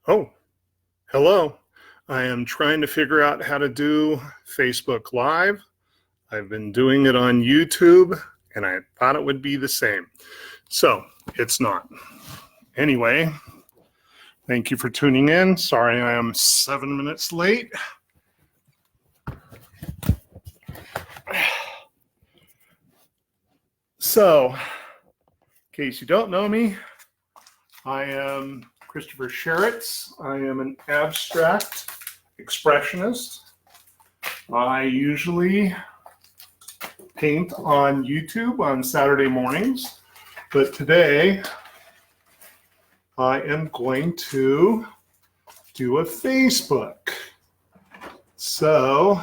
Oh, hello. I am trying to figure out how to do Facebook Live. I've been doing it on YouTube and I thought it would be the same. So it's not. Anyway, thank you for tuning in. Sorry I am 7 minutes late. So, in case you don't know me, I am Christopher Sheritz. I am an abstract expressionist. I usually paint on YouTube on Saturday mornings, but today I am going to do a Facebook. So,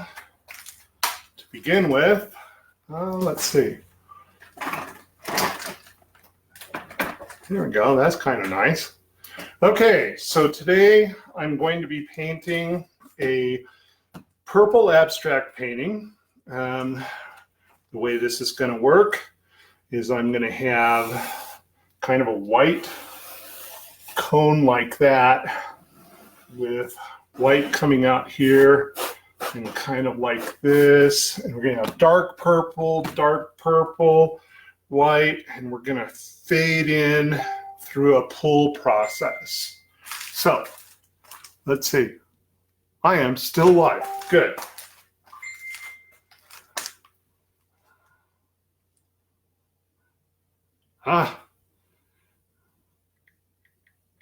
to begin with, let's see. There we go, that's kind of nice. Okay, so today I'm going to be painting a purple abstract painting. The way this is going to work is I'm going to have kind of a white cone like that with white coming out here and kind of like this. And we're going to have dark purple, white, and we're going to fade in through a pull process. So let's see. I am still live. Good.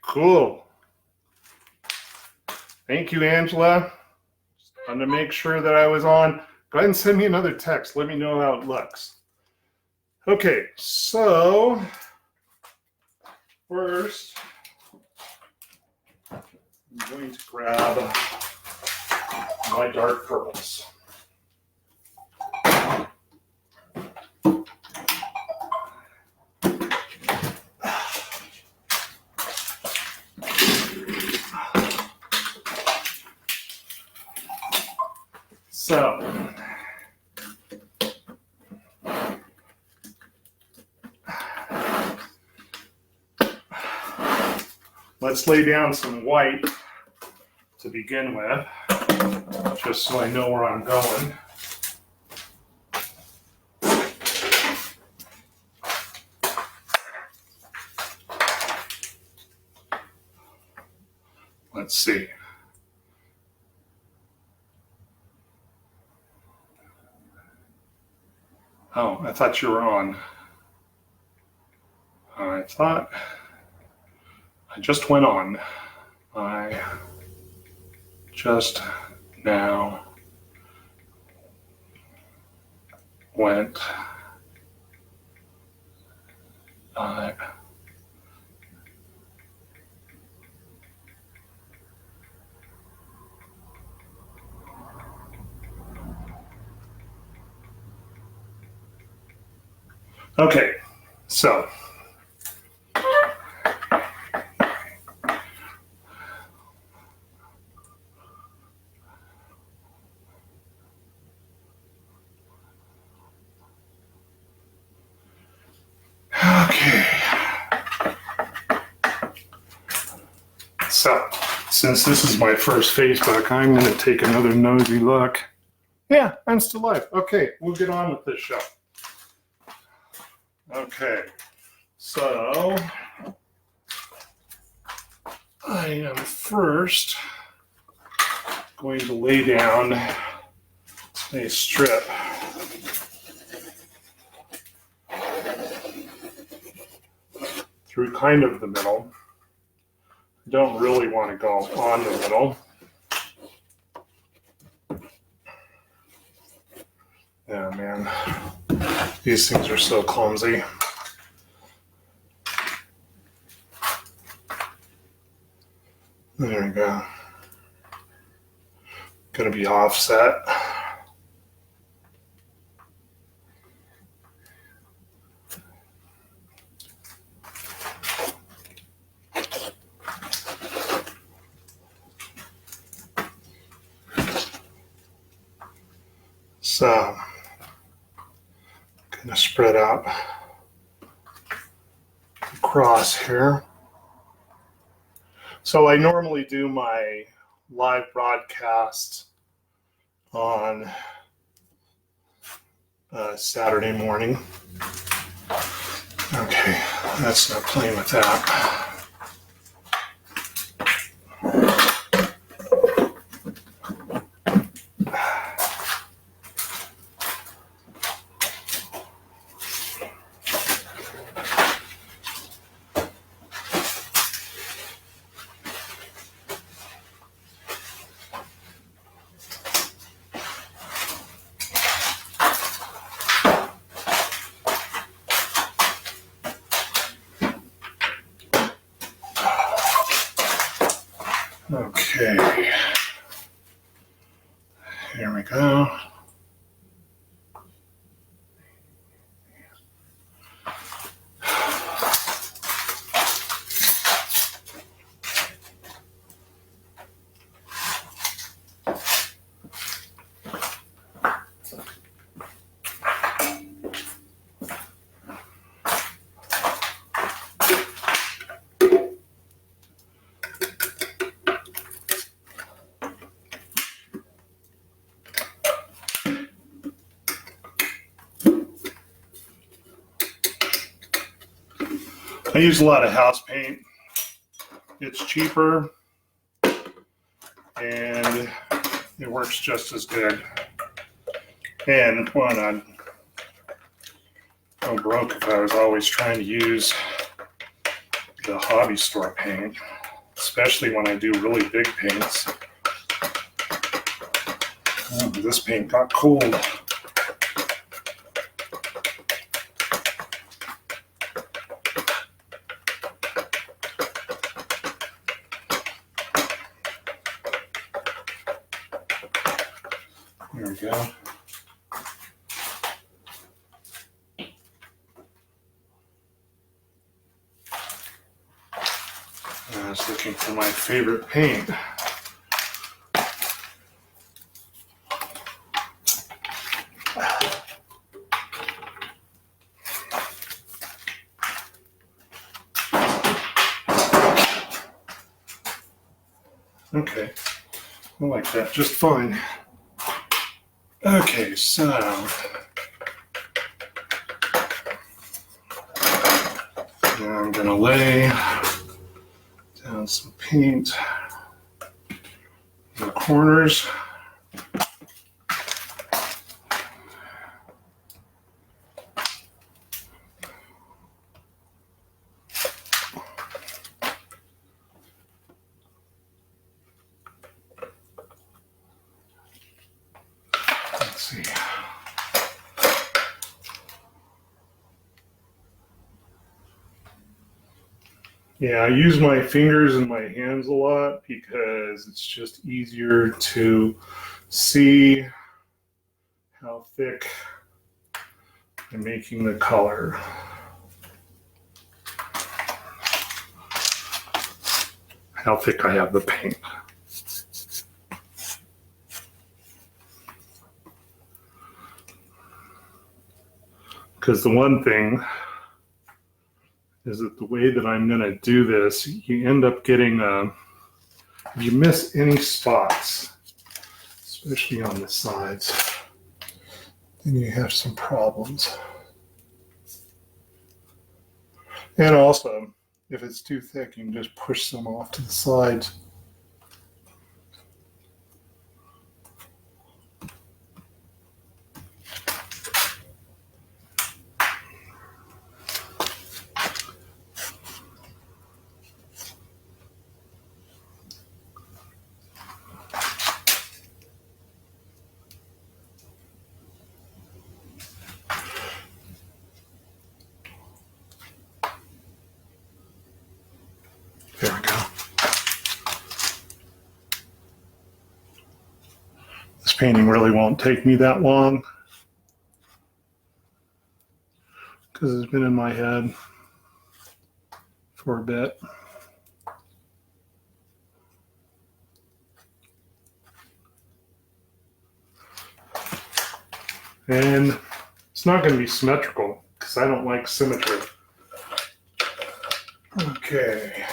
Cool. Thank you, Angela. Just wanted to make sure that I was on. Go ahead and send me another text. Let me know how it looks. Okay, so first, I'm going to grab my dark purples. So, let's lay down some white to begin with, just so I know where I'm going. Let's see. Oh, I thought you were on. I thought I just went on. I just now went okay, so since this is my first Facebook, I'm going to take another nosy look. Yeah, I'm still live. Okay, we'll get on with this show. Okay, so I am first going to lay down a strip through kind of the middle. I don't really want to go on the middle. Yeah, man, these things are so clumsy. There we go. Gonna be offset. So, I'm gonna spread out across here. So I normally do my live broadcast on Saturday morning. Okay, that's not playing with that. Okay, here we go. I use a lot of house paint. It's cheaper and it works just as good. And one, I'd go broke if I was always trying to use the hobby store paint, especially when I do really big paints. Oh, this paint got cold. There we go. I was looking for my favorite paint. Okay, I like that just fine. Okay, so now I'm gonna lay down some paint in the corners. Let's see. Yeah, I use my fingers and my hands a lot because it's just easier to see how thick I'm making the color. How thick I have the paint. Because the one thing is that the way that I'm going to do this, you end up getting, if you miss any spots, especially on the sides, then you have some problems. And also, if it's too thick, you can just push some off to the sides. There we go. This painting really won't take me that long because it's been in my head for a bit. And it's not going to be symmetrical because I don't like symmetry. Okay.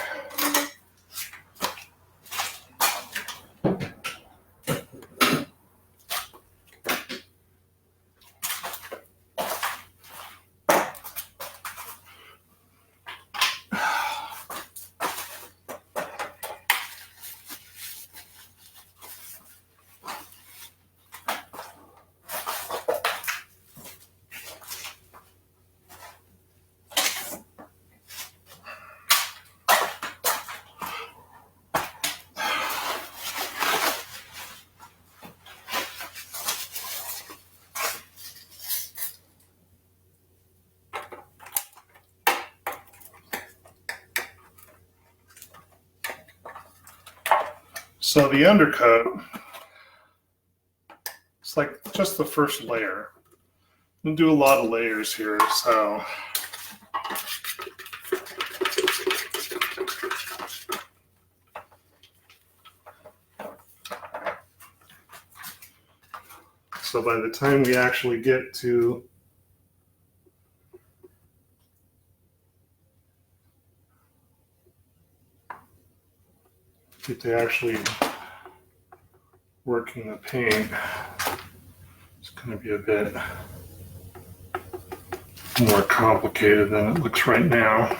So the undercoat, it's like just the first layer. I'm gonna do a lot of layers here, so by the time we actually get to actually working the paint, it's going to be a bit more complicated than it looks right now.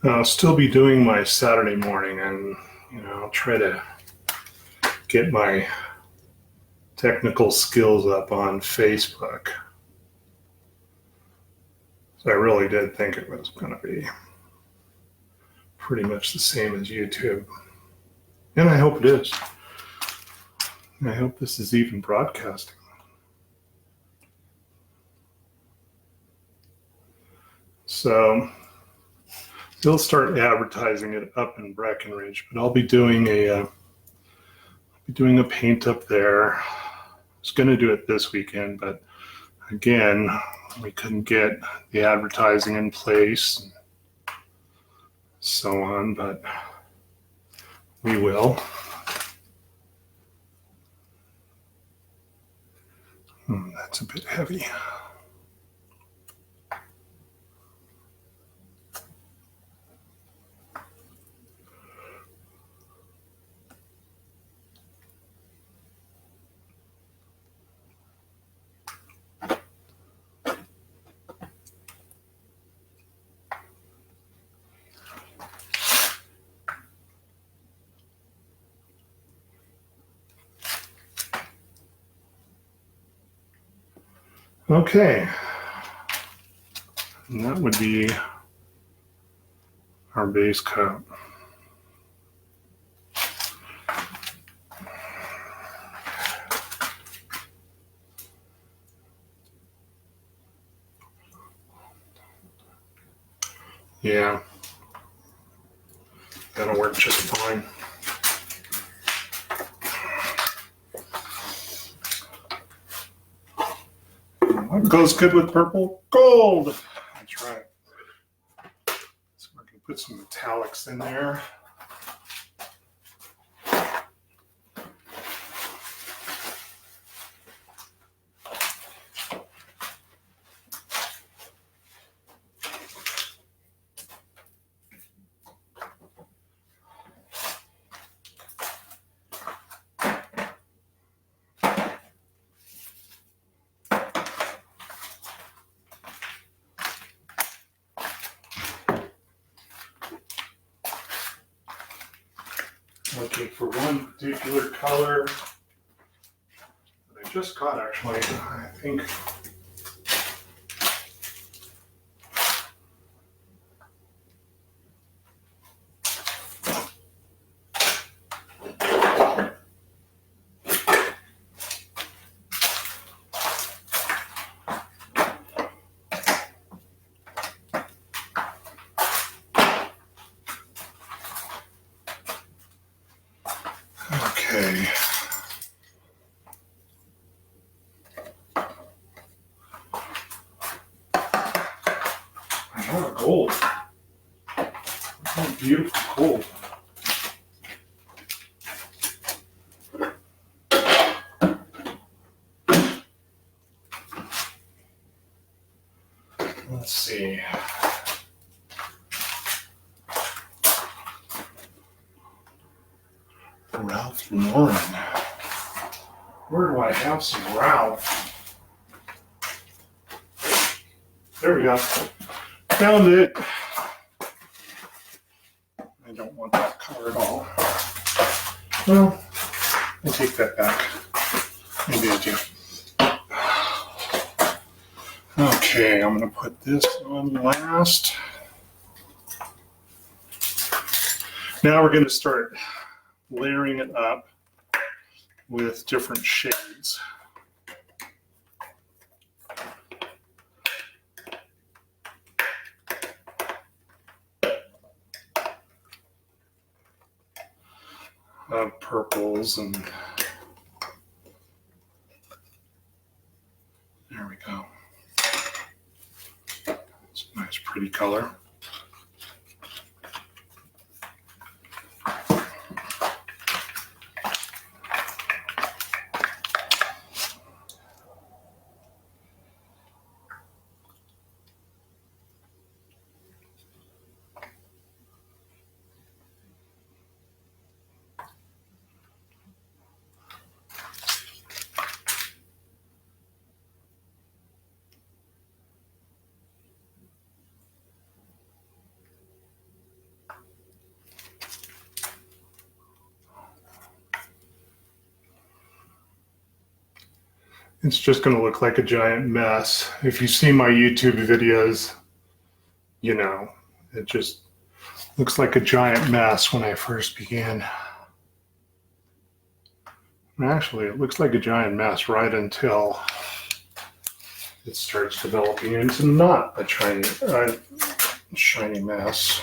I'll still be doing my Saturday morning, and I'll try to get my technical skills up on Facebook. So I really did think it was going to be pretty much the same as YouTube. And I hope it is. I hope this is even broadcasting. So they'll start advertising it up in Breckenridge, but I'll be doing a paint up there. I was going to do it this weekend, but again, we couldn't get the advertising in place and so on, but we will. That's a bit heavy. Okay, and that would be our base coat. Yeah, that'll work just fine. What goes good with purple? Gold. That's right. So we can put some metallics in there. Looking for one particular color that I just got, actually. I think okay. I have a gold. Oh, beautiful gold. Let's see. Ralph Lauren. Where do I have some Ralph? There we go. Found it. I don't want that color at all. Well, I take that back. Maybe I do. Okay, I'm going to put this on last. Now we're going to start layering it up with different shades. Purples and there we go. It's a nice pretty color. It's just going to look like a giant mess. If you see my YouTube videos, you know, it just looks like a giant mess when I first began. And actually, it looks like a giant mess right until it starts developing into not a shiny mess.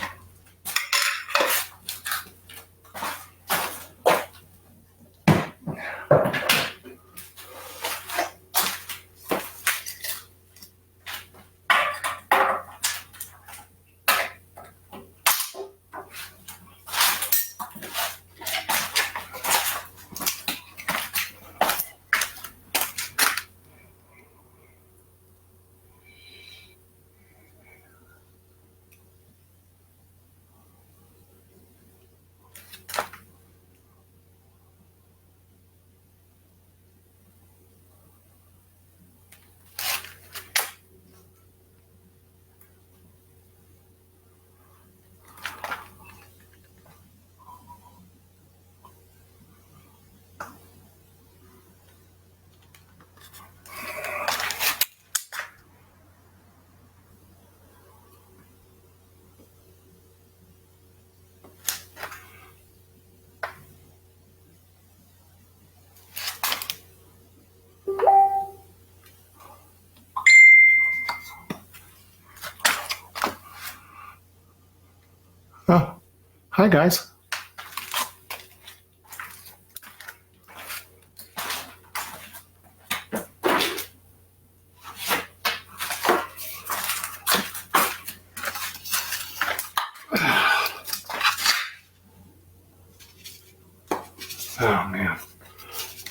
Oh, hi guys. Oh man,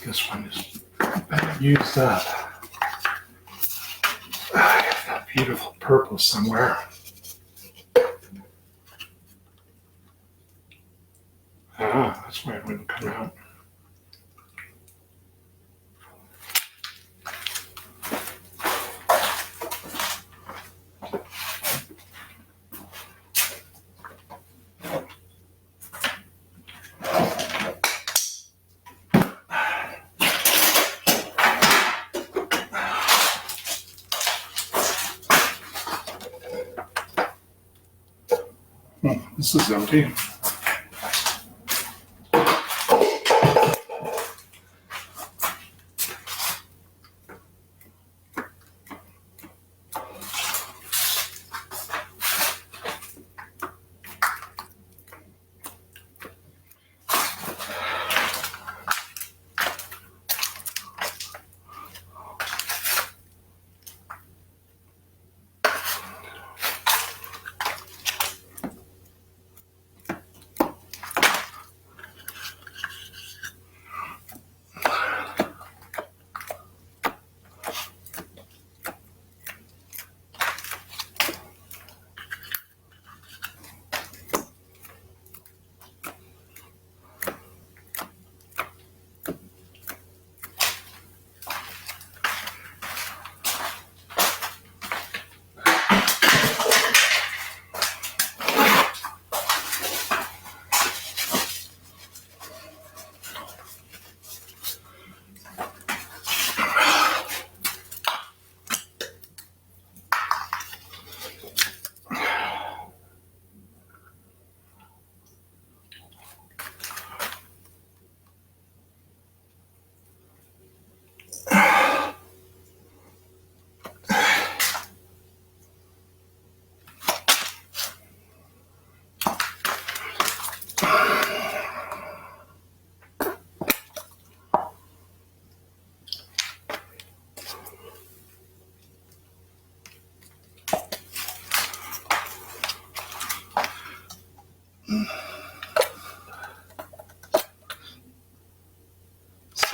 this one is about used up. I have that beautiful purple somewhere. Ah, that's why it wouldn't come out. This is empty.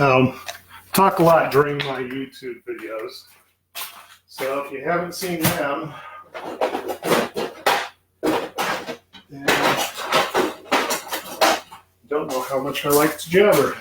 Talk a lot during my YouTube videos. So if you haven't seen them, then don't know how much I like to jabber.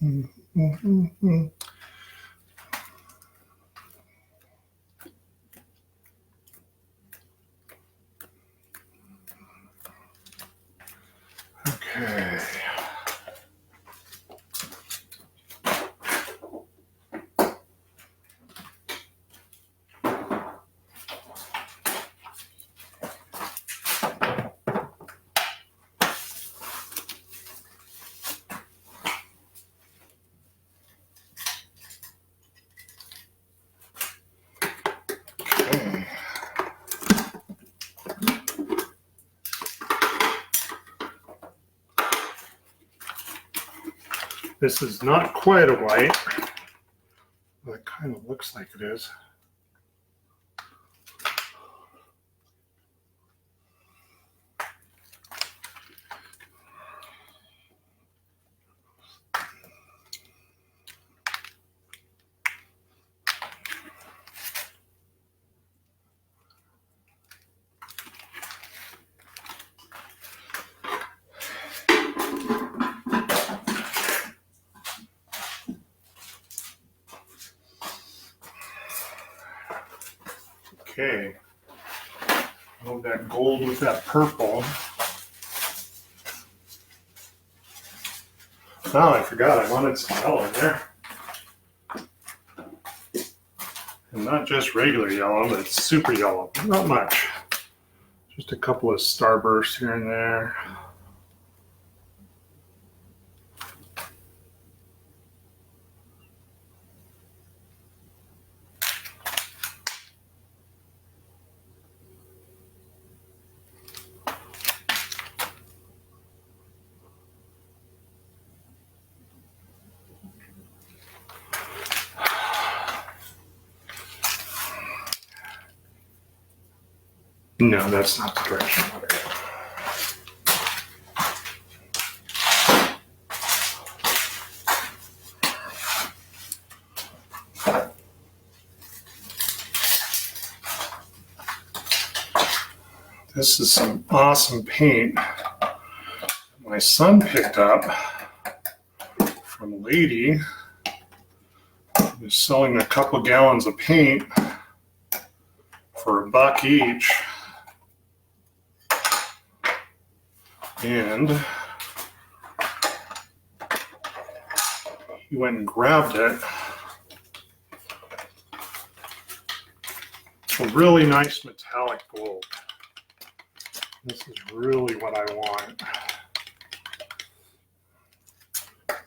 Okay. Okay. This is not quite a white, but it kind of looks like it is. Okay. Move that gold with that purple. Oh, I forgot. I wanted some yellow in there. And not just regular yellow, but super yellow. Not much. Just a couple of starbursts here and there. No, that's not the direction I want to go. This is some awesome paint my son picked up from a lady who's selling a couple gallons of paint for $1 each. And he went and grabbed it. It's a really nice metallic gold. This is really what I want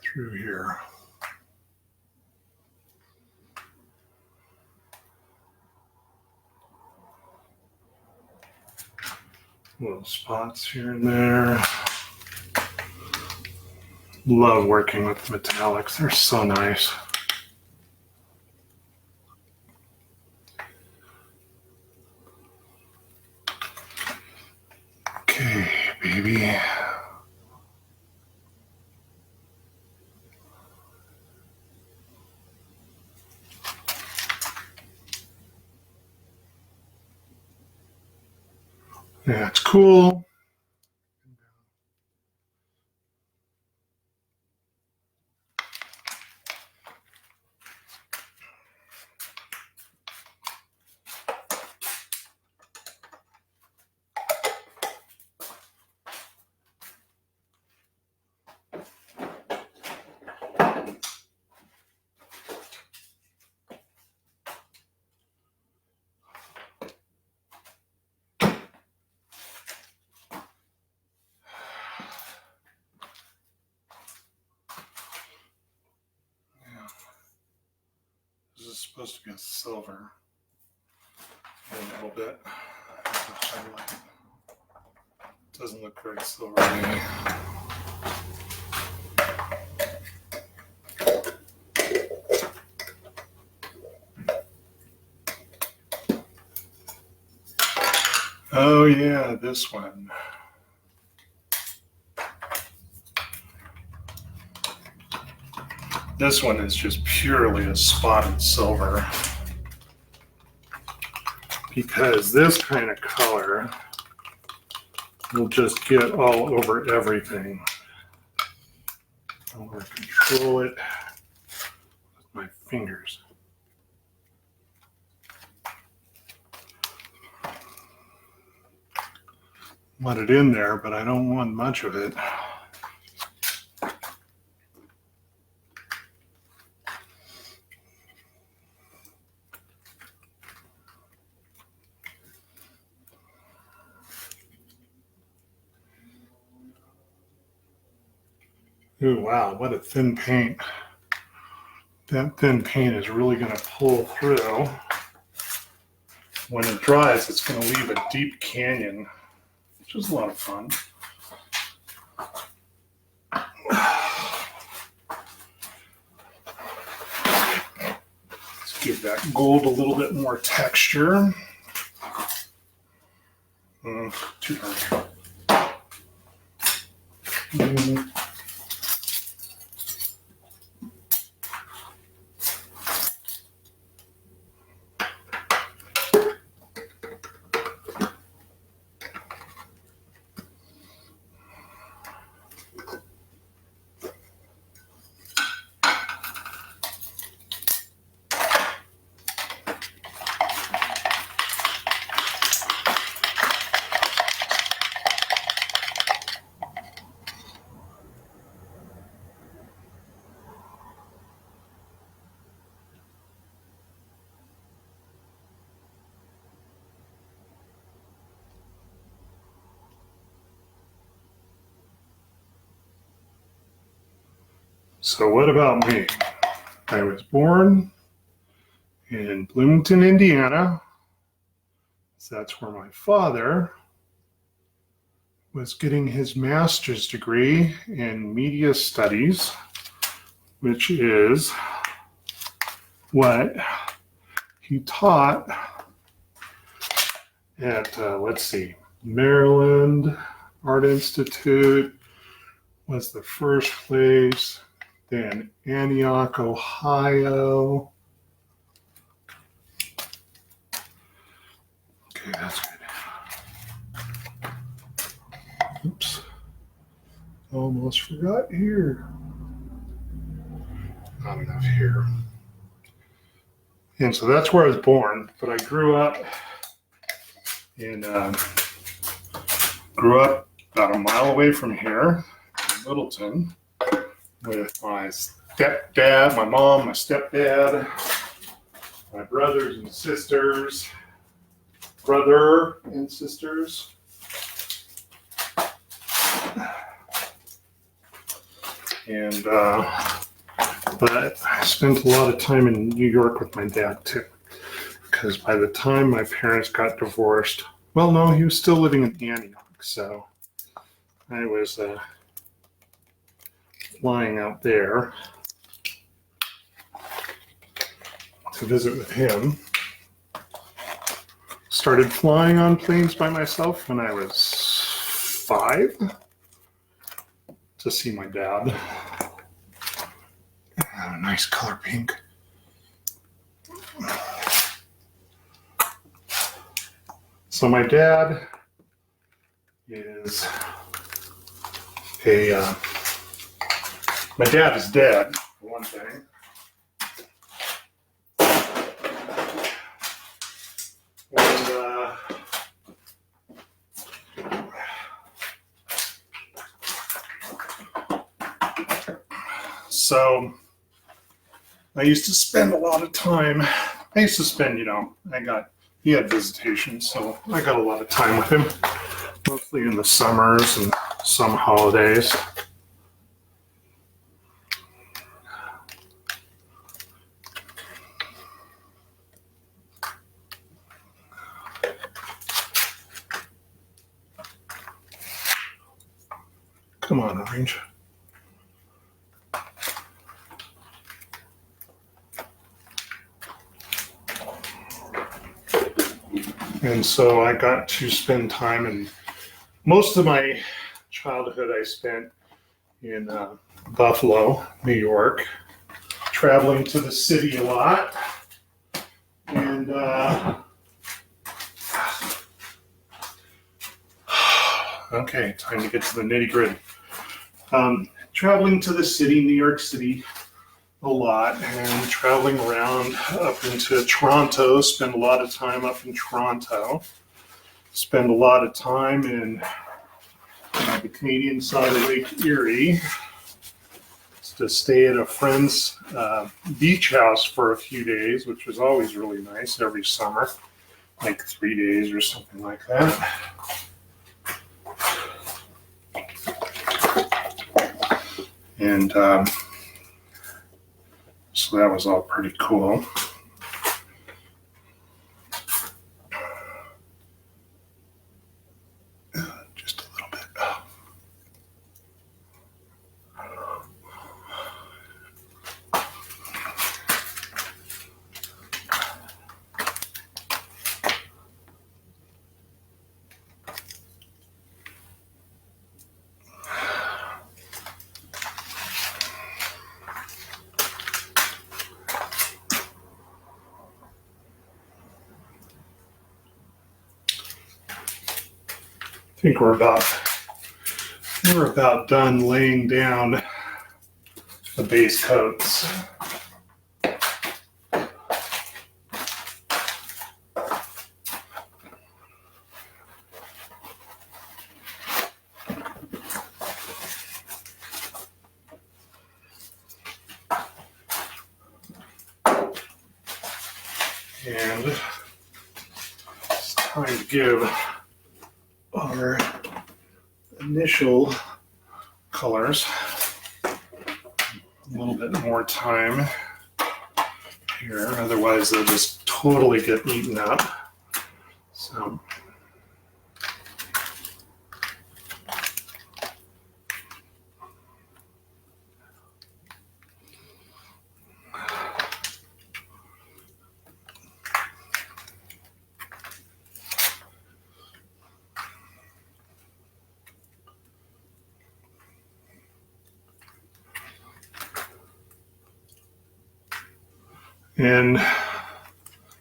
through here. Little spots here and there. Love working with metallics. They're so nice. Okay, baby. That's cool. supposed to be a silver. A little bit. Highlight. Doesn't look very silver to me. Oh yeah, this one. This one is just purely a spotted silver. Because this kind of color will just get all over everything. I'll control it with my fingers. Want it in there, but I don't want much of it. Ooh, wow, what a thin paint. That thin paint is really going to pull through. When it dries, it's going to leave a deep canyon, which is a lot of fun. Let's give that gold a little bit more texture. Too dark. So what about me? I was born in Bloomington, Indiana. So that's where my father was getting his master's degree in media studies, which is what he taught at, Maryland Art Institute was the first place. Then Antioch, Ohio. Okay, that's good. Oops. Almost forgot here. Not enough here. And so that's where I was born, but I grew up about a mile away from here, in Littleton, with my stepdad, my mom, my stepdad, my brothers and sisters, brother and sisters. And, but I spent a lot of time in New York with my dad too, because by the time my parents got divorced, well, no, he was still living in Antioch, so I was flying out there to visit with him. Started flying on planes by myself when I was 5 to see my dad. A nice color pink. So my dad is my dad is dead, for one thing. And so I used to spend a lot of time. He had visitation, so I got a lot of time with him, mostly in the summers and some holidays. Come on, Orange. And so I got to spend time, and most of my childhood I spent in Buffalo, New York, traveling to the city a lot. And okay, time to get to the nitty-gritty. Traveling to the city, New York City, a lot, and traveling around up into Toronto, spend a lot of time up in Toronto, spend a lot of time in the Canadian side of Lake Erie, to stay at a friend's beach house for a few days, which was always really nice every summer, like 3 days or something like that. And so that was all pretty cool. Just a little bit. I think we're about done laying down the base coats. And it's time to give our initial colors a little bit more time here, otherwise they'll just totally get eaten up.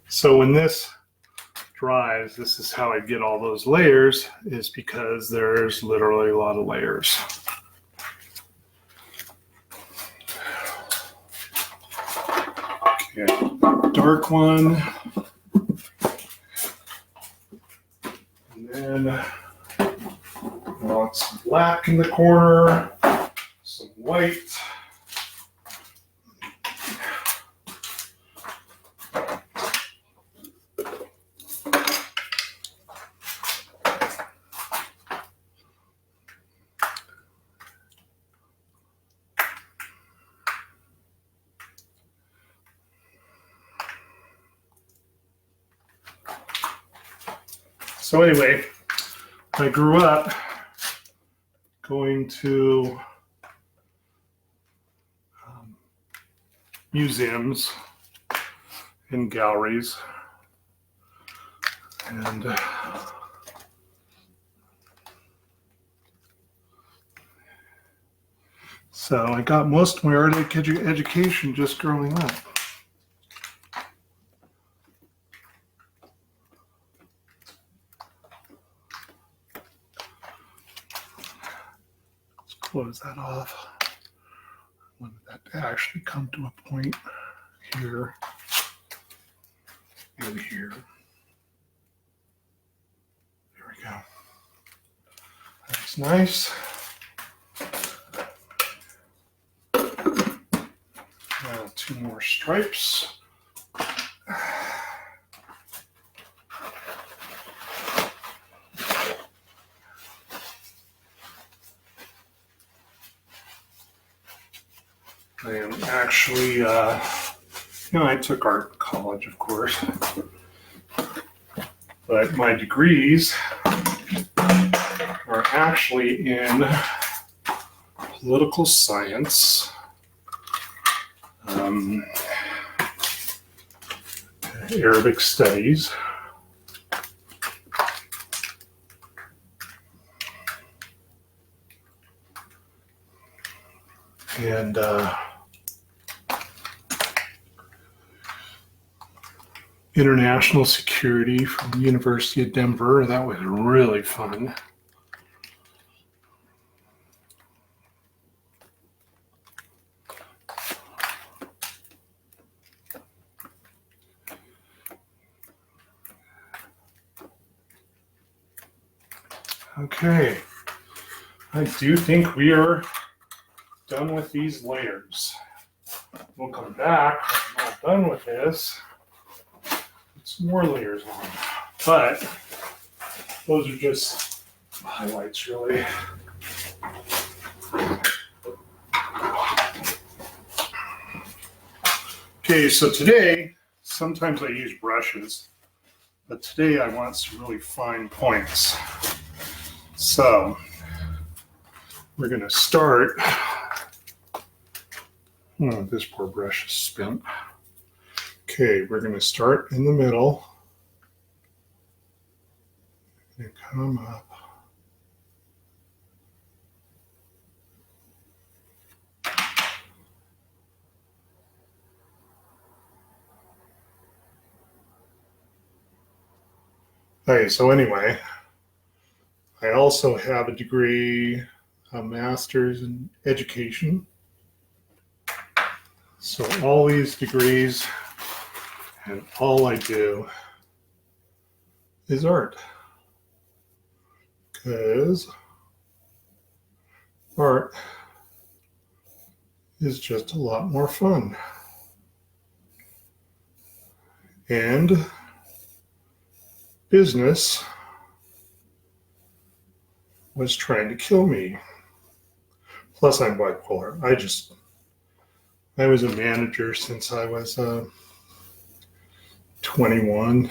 So when this dries, this is how I get all those layers, is because there's literally a lot of layers. Okay, dark one. And then want some black in the corner, some white. So anyway, I grew up going to museums and galleries, and so I got most of my art education just growing up. Close that off. I wanted that to actually come to a point here and here. There we go. That's nice. Now 2 more stripes. I am actually, I took art in college, of course, but my degrees are actually in political science, Arabic studies, and international security from the University of Denver. That was really fun. Okay, I do think we are done with these layers. We'll come back when I'm not done with this. Put some more layers on. But those are just highlights, really. Okay, so today, sometimes I use brushes, but today I want some really fine points. So we're going to start. Oh, this poor brush is spent. Okay, we're going to start in the middle and come up. Okay, so anyway, I also have a degree, a master's in education. So all these degrees and all I do is art. Because art is just a lot more fun. And business was trying to kill me. Plus I'm bipolar. I was a manager since I was 21,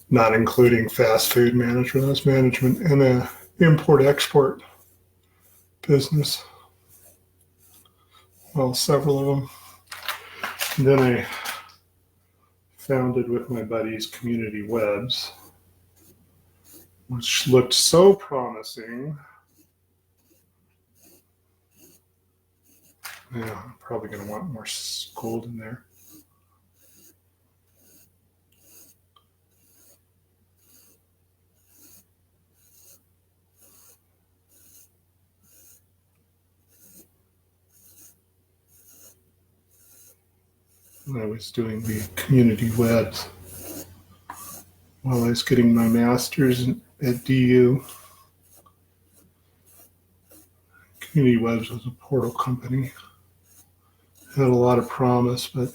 not including fast food management. I was management in the import-export business. Well, several of them. And then I founded with my buddies Community Webs, which looked so promising. Yeah, I'm probably going to want more gold in there. When I was doing the Community Webs while I was getting my master's at DU. Community Webs was a portal company. Had a lot of promise, but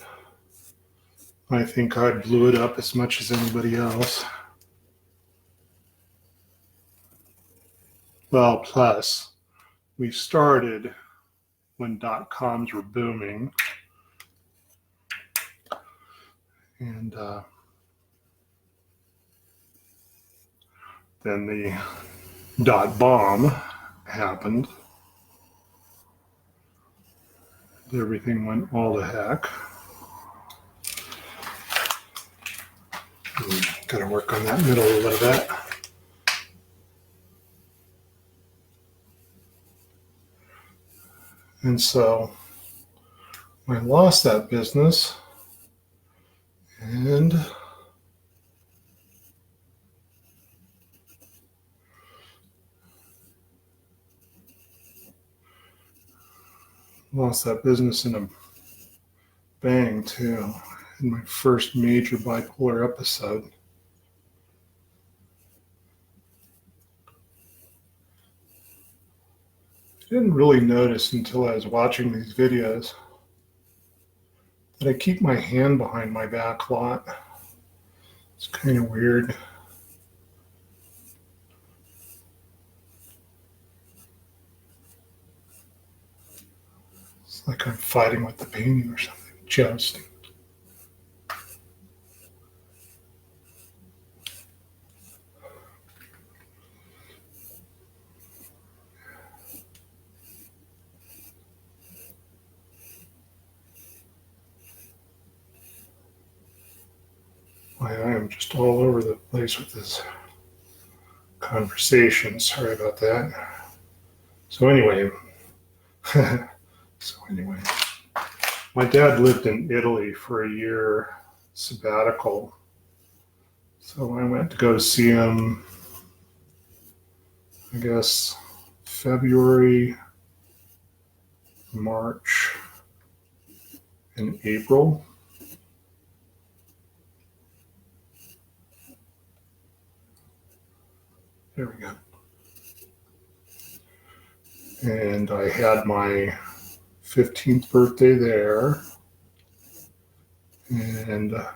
I think I blew it up as much as anybody else. Well, plus, we started when .coms were booming. And then the .bomb happened. Everything went all to heck. Got to work on that middle a little bit. And so I lost that business and lost that business in a bang too, in my first major bipolar episode. I didn't really notice until I was watching these videos that I keep my hand behind my back a lot. It's kind of weird. It's like I'm fighting with the painting or something, jousting. I am just all over the place with this conversation. Sorry about that. So anyway, my dad lived in Italy for a year sabbatical. So I went to go see him, I guess, February, March, and April. There we go. And I had my 15th birthday there. And I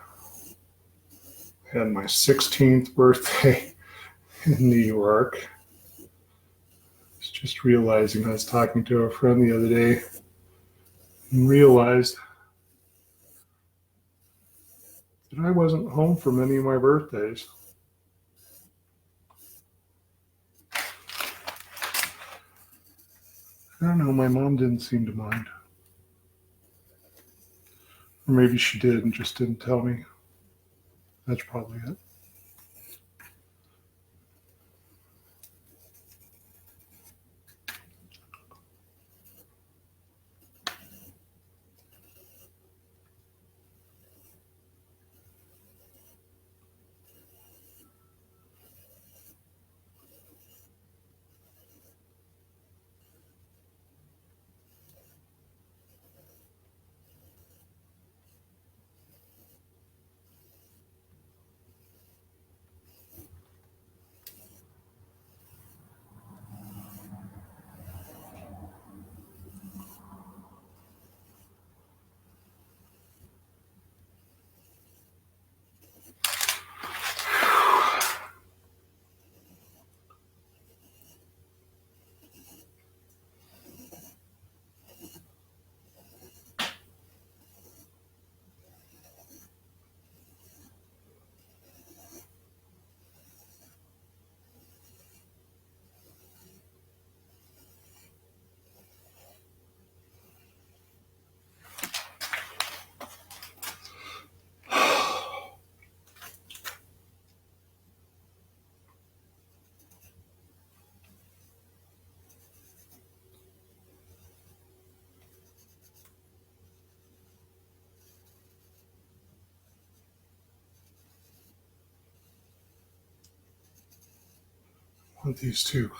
had my 16th birthday in New York. I was just realizing I was talking to a friend the other day and realized that I wasn't home for many of my birthdays. I don't know, my mom didn't seem to mind. Or maybe she did and just didn't tell me. That's probably it. One of these two.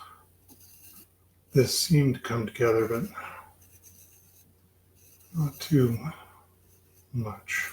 This seemed to come together, but not too much.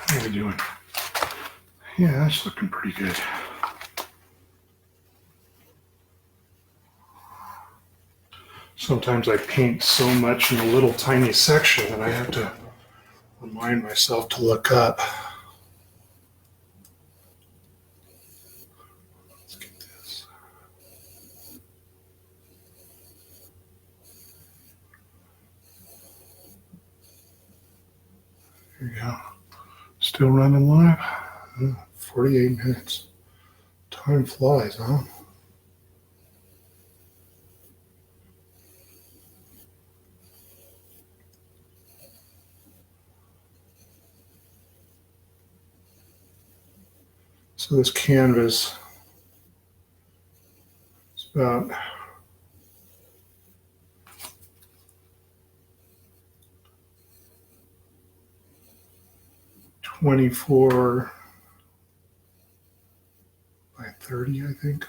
How are we doing? Yeah, that's looking pretty good. Sometimes I paint so much in a little tiny section that I have to remind myself to look up. Let's get this. Here we go. Still running live? 48 minutes. Time flies, huh? So this canvas is about 24 by 30, I think.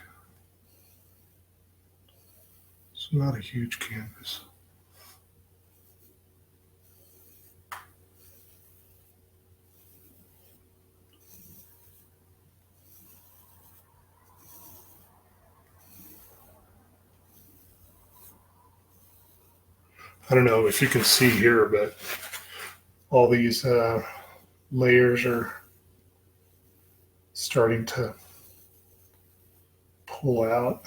It's not a huge canvas. I don't know if you can see here, but all these layers are starting to pull out.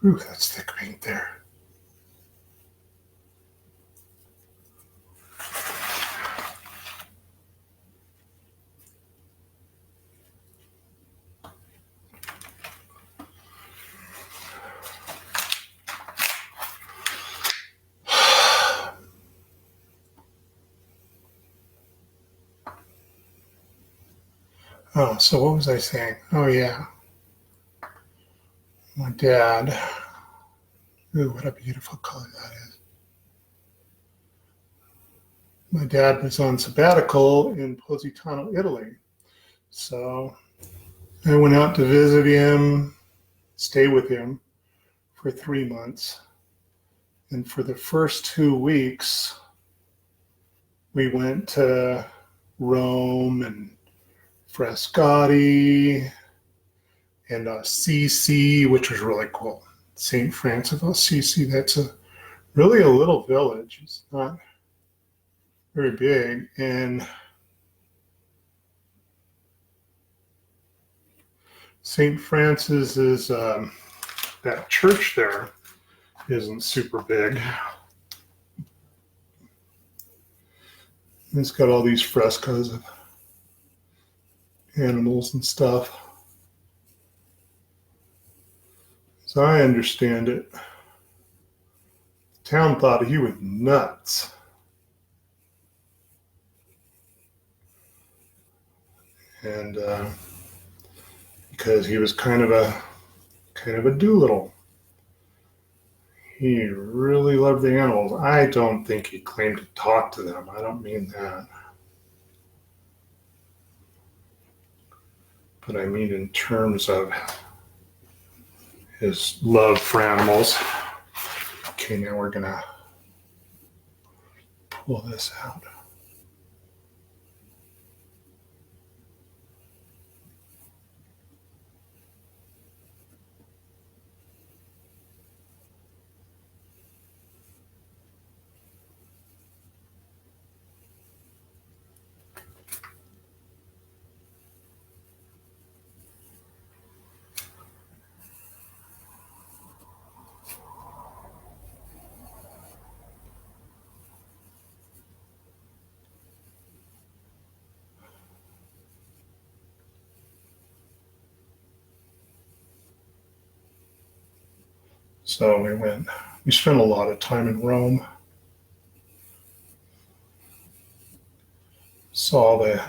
Ooh, that's thick paint there. Oh, so what was I saying? Oh, yeah. My dad. Ooh, what a beautiful color that is. My dad was on sabbatical in Positano, Italy. So I went out to visit him, stay with him for 3 months. And for the first 2 weeks, we went to Rome and Frascati and Assisi, which was really cool. St. Francis of Assisi, that's really a little village. It's not very big. And St. Francis is, that church there isn't super big. It's got all these frescoes of animals and stuff. As I understand it, the town thought he was nuts. And because he was kind of a Doolittle. He really loved the animals. I don't think he claimed to talk to them. I don't mean that. But I mean in terms of his love for animals. Okay, now we're gonna pull this out. So we spent a lot of time in Rome, saw the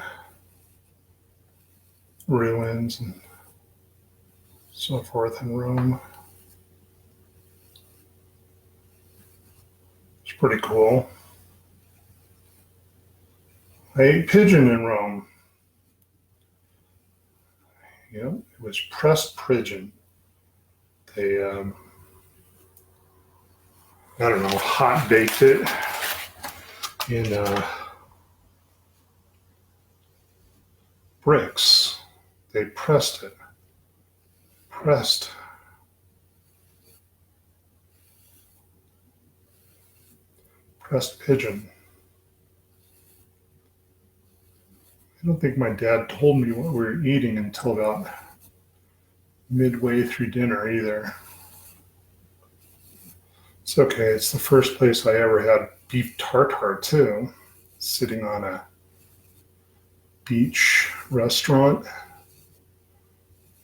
ruins and so forth in Rome. It's pretty cool. I ate pigeon in Rome. You know, it was pressed pigeon. They, I don't know, hot baked it in bricks. They pressed it. Pressed pigeon. I don't think my dad told me what we were eating until about midway through dinner either. It's okay. It's the first place I ever had beef tartare too, sitting on a beach restaurant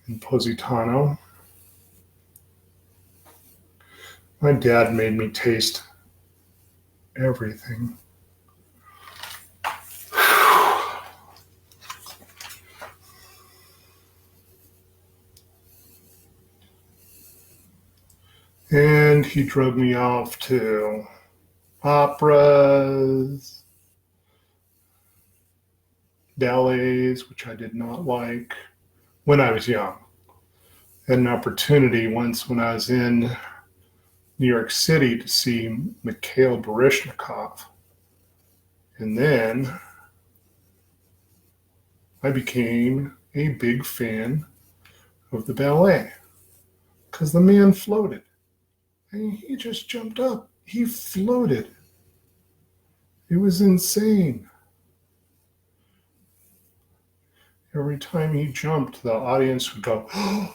in Positano. My dad made me taste everything. And he drug me off to operas, ballets, which I did not like when I was young. I had an opportunity once when I was in New York City to see Mikhail Baryshnikov. And then I became a big fan of the ballet because the man floated. And he just jumped up. He floated. It was insane. Every time he jumped, the audience would go, oh!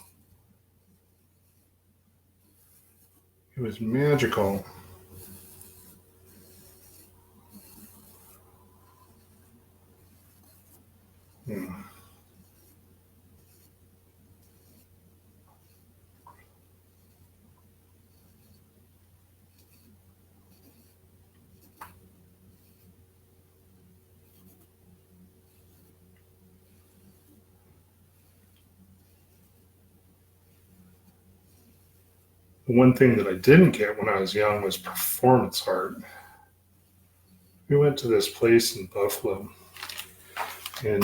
It was magical. Hmm. The one thing that I didn't get when I was young was performance art. We went to this place in Buffalo, and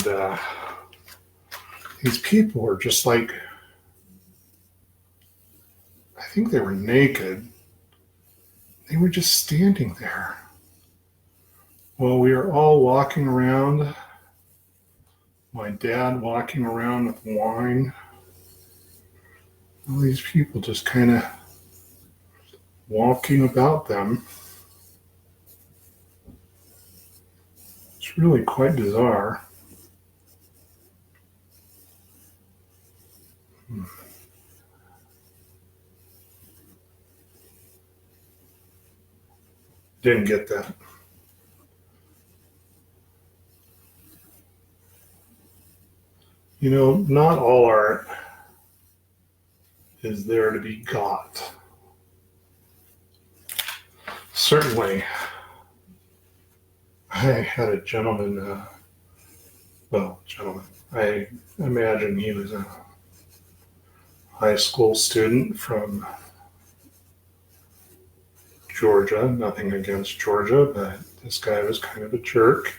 these people were just like, I think they were naked. They were just standing there while we were all walking around. My dad walking around with wine. All these people just kind of walking about them. It's really quite bizarre. Didn't get that. You know, not all art is there to be got. Certainly, I had a gentleman, I imagine he was a high school student from Georgia. Nothing against Georgia, but this guy was kind of a jerk.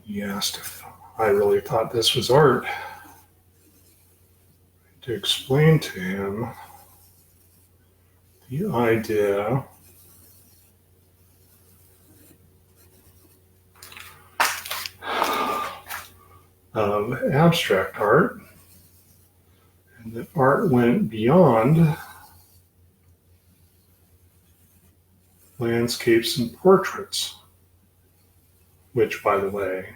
He asked if I really thought this was art. To explain to him the idea of abstract art, and that art went beyond landscapes and portraits, which, by the way,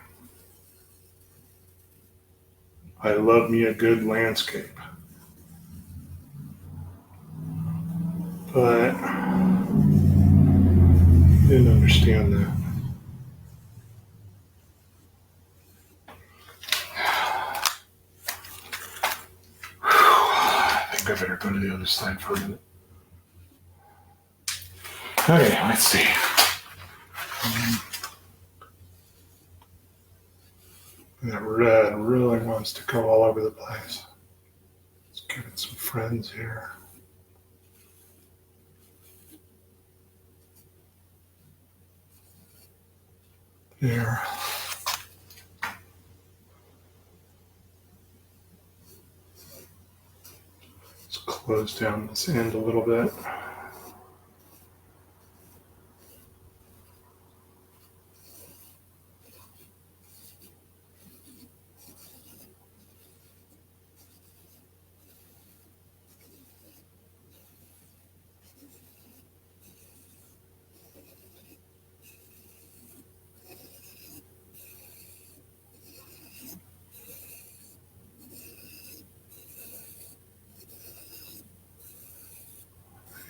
I love me a good landscape. But he didn't understand that. I think I better go to the other side for a minute. Okay, let's see. That red really wants to go all over the place. Let's give it some friends here. There. Let's close down this end a little bit.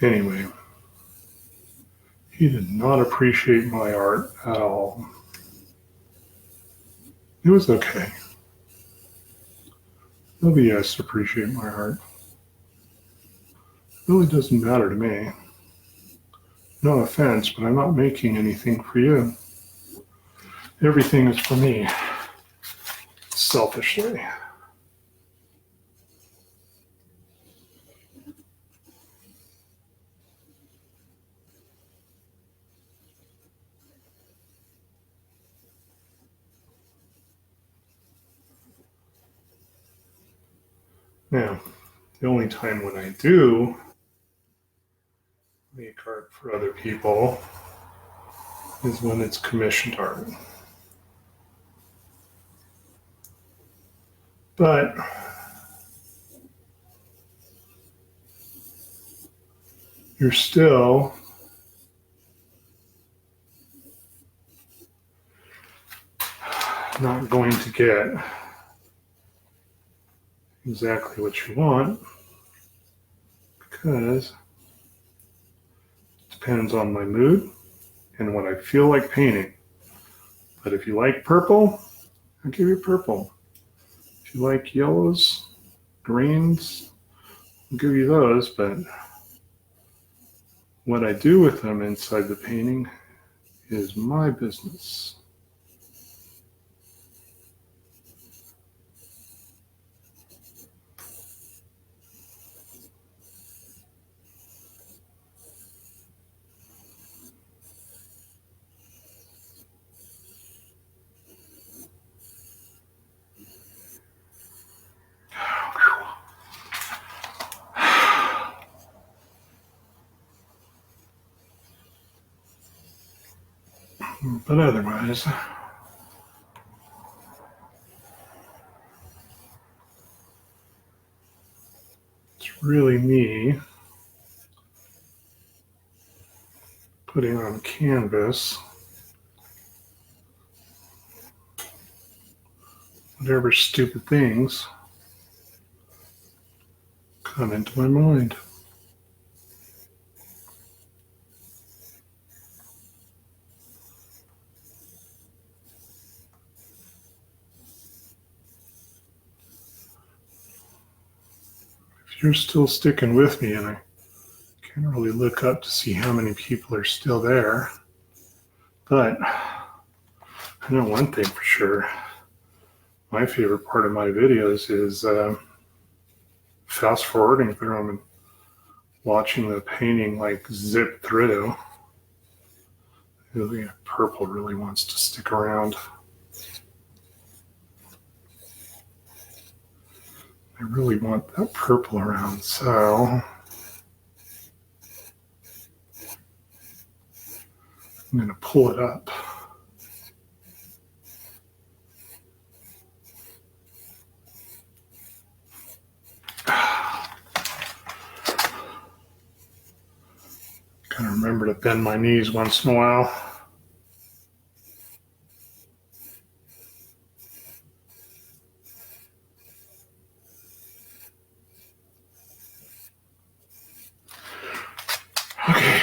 Anyway, he did not appreciate my art at all. It was okay. Nobody has to appreciate my art. It really doesn't matter to me. No offense, but I'm not making anything for you. Everything is for me, selfishly. Now, the only time when I do make art for other people is when it's commissioned art. But you're still not going to get exactly what you want because it depends on my mood and what I feel like painting. But if you like purple, I'll give you purple. If you like yellows, greens, I'll give you those. But what I do with them inside the painting is my business. But otherwise, it's really me putting on canvas whatever stupid things come into my mind. If you're still sticking with me, and I can't really look up to see how many people are still there, but I know one thing for sure. My favorite part of my videos is fast forwarding through them and watching the painting like zip through. The purple really wants to stick around. I really want that purple around, so I'm going to pull it up. Gotta remember to bend my knees once in a while. Okay.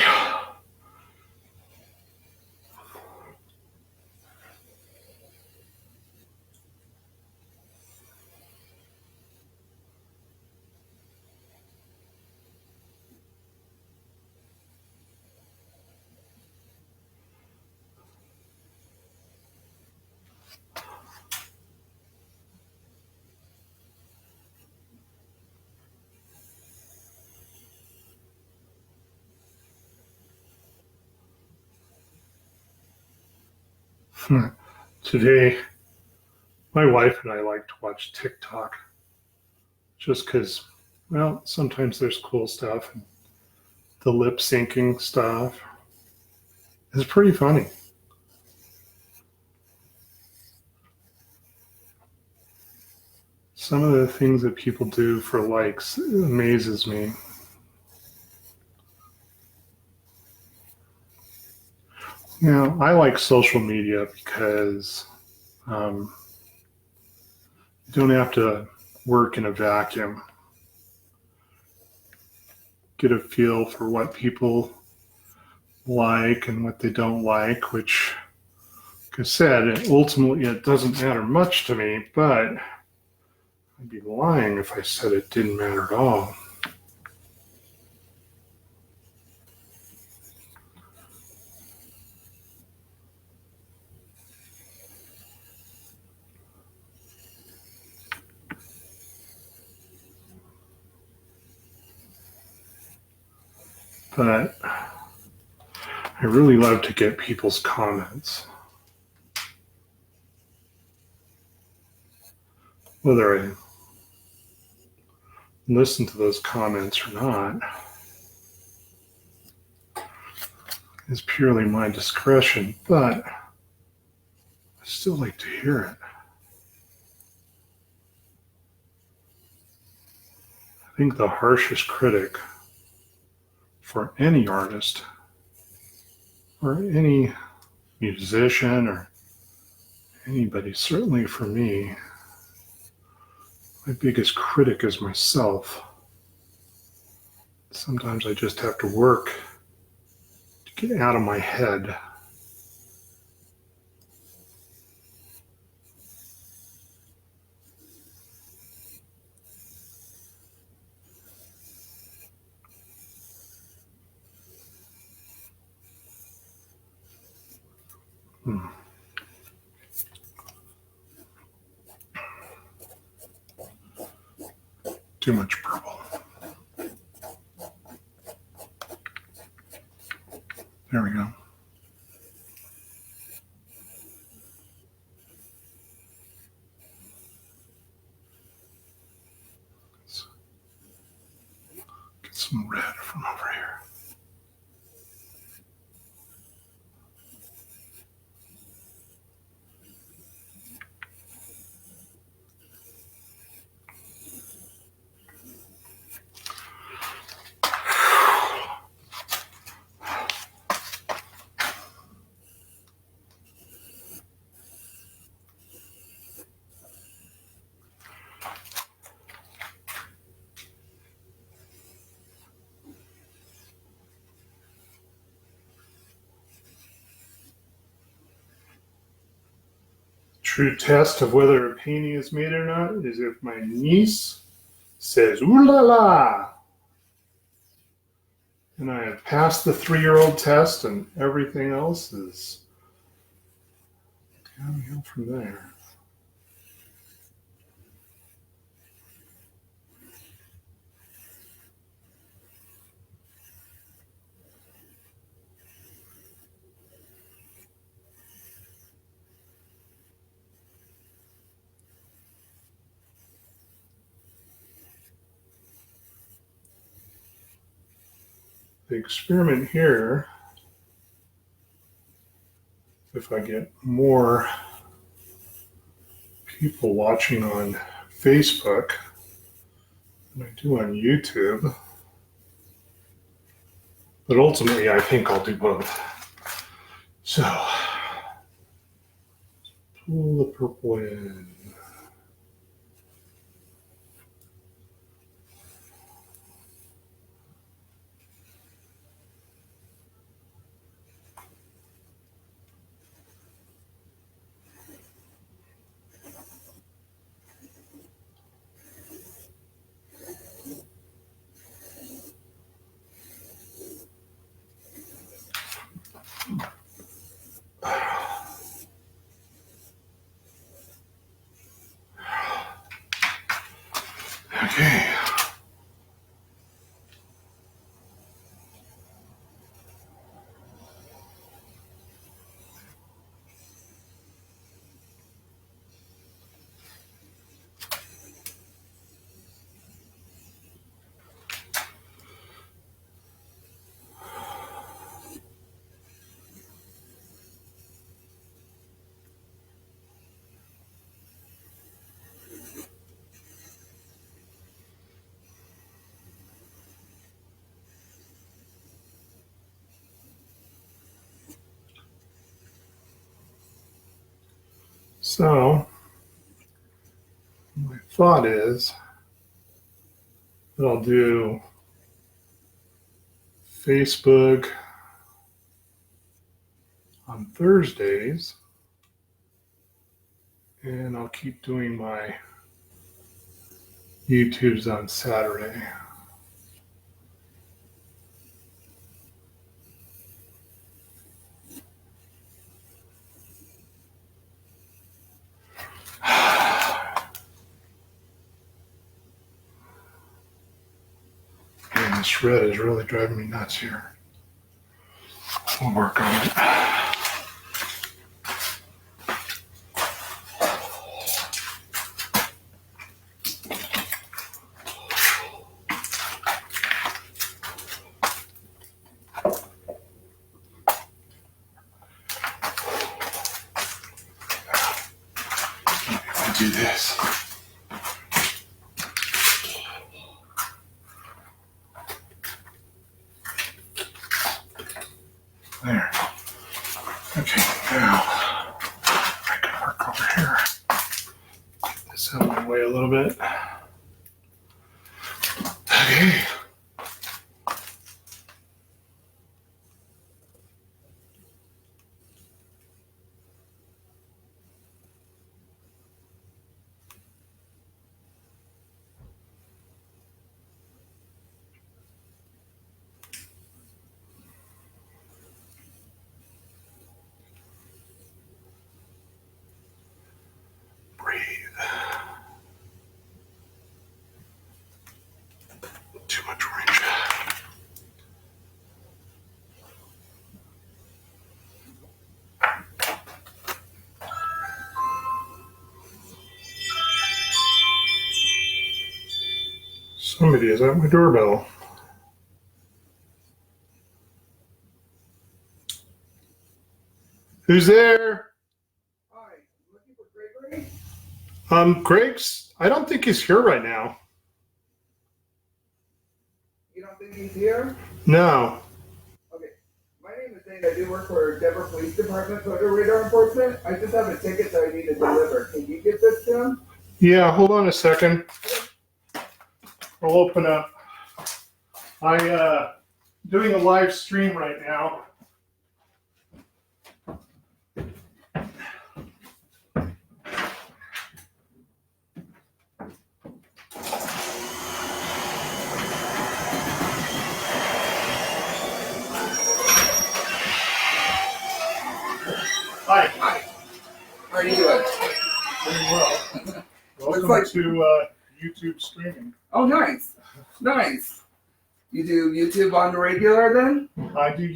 Today, my wife and I like to watch TikTok just because, well, sometimes there's cool stuff. And the lip syncing stuff is pretty funny. Some of the things that people do for likes amazes me. You know, I like social media because you don't have to work in a vacuum. Get a feel for what people like and what they don't like, which, like I said, ultimately it doesn't matter much to me, but I'd be lying if I said it didn't matter at all. But I really love to get people's comments. Whether I listen to those comments or not is purely my discretion, but I still like to hear it. think the harshest critic for any artist or any musician or anybody, certainly for me, my biggest critic is myself. Sometimes I just have to work to get out of my head. Too much purple. There we go. Let's get some red from over here. True test of whether a painting is made or not is if my niece says, "Ooh la la," and I have passed the 3-year-old test, and everything else is downhill from there. The experiment here, if I get more people watching on Facebook than I do on YouTube, but ultimately I think I'll do both. So, pull the purple in. Okay. So, my thought is that I'll do Facebook on Thursdays, and I'll keep doing my YouTubes on Saturday. Man, this red is really driving me nuts here. We'll work on it. Do this. There. Okay, now I can work over here. Get this out of my way a little bit. Okay. Breathe. Too much orange. Somebody is at my doorbell. Who's there? Hi, I'm looking for Gregory. Greg's, I don't think he's here right now. You don't think he's here? No. Okay. My name is Dane. I do work for Denver Police Department Photo Radar Enforcement. I just have a ticket that I need to deliver. Can you get this to him? Yeah, hold on a second. I'll open up. Doing a live stream right now. Hi. Hi. How are you doing? Very well. Welcome like- to YouTube streaming. Oh, nice. Nice. You do YouTube on the regular then? I do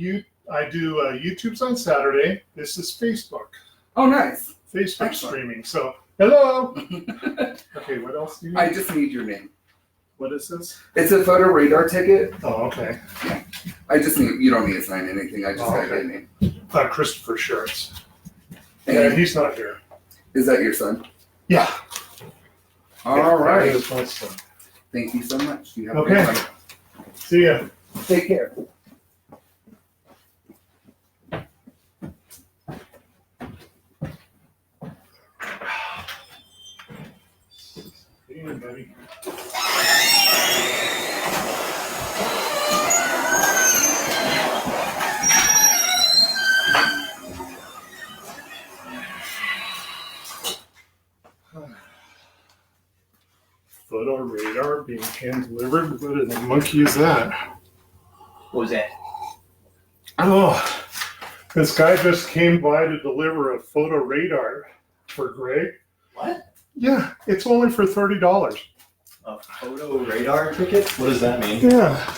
YouTube's on Saturday. This is Facebook. Oh, nice. Facebook Excellent. streaming. So, hello. Okay, what else do you need? I just need your name. What is this? It's a photo radar ticket. Oh, okay. I just need, you don't need to sign anything. I just got your name. Christopher Schertz. And Yeah, he's not here. is that your son? Yeah. All right. That is my son. Thank you so much. You have a Okay. good one. See ya. Take care. See ya, buddy. Photo radar being hand delivered. What in the monkey is that? What was that? Oh, this guy just came by to deliver a photo radar for Greg. What? Yeah, it's only for $30. A photo radar ticket? What does that mean? Yeah.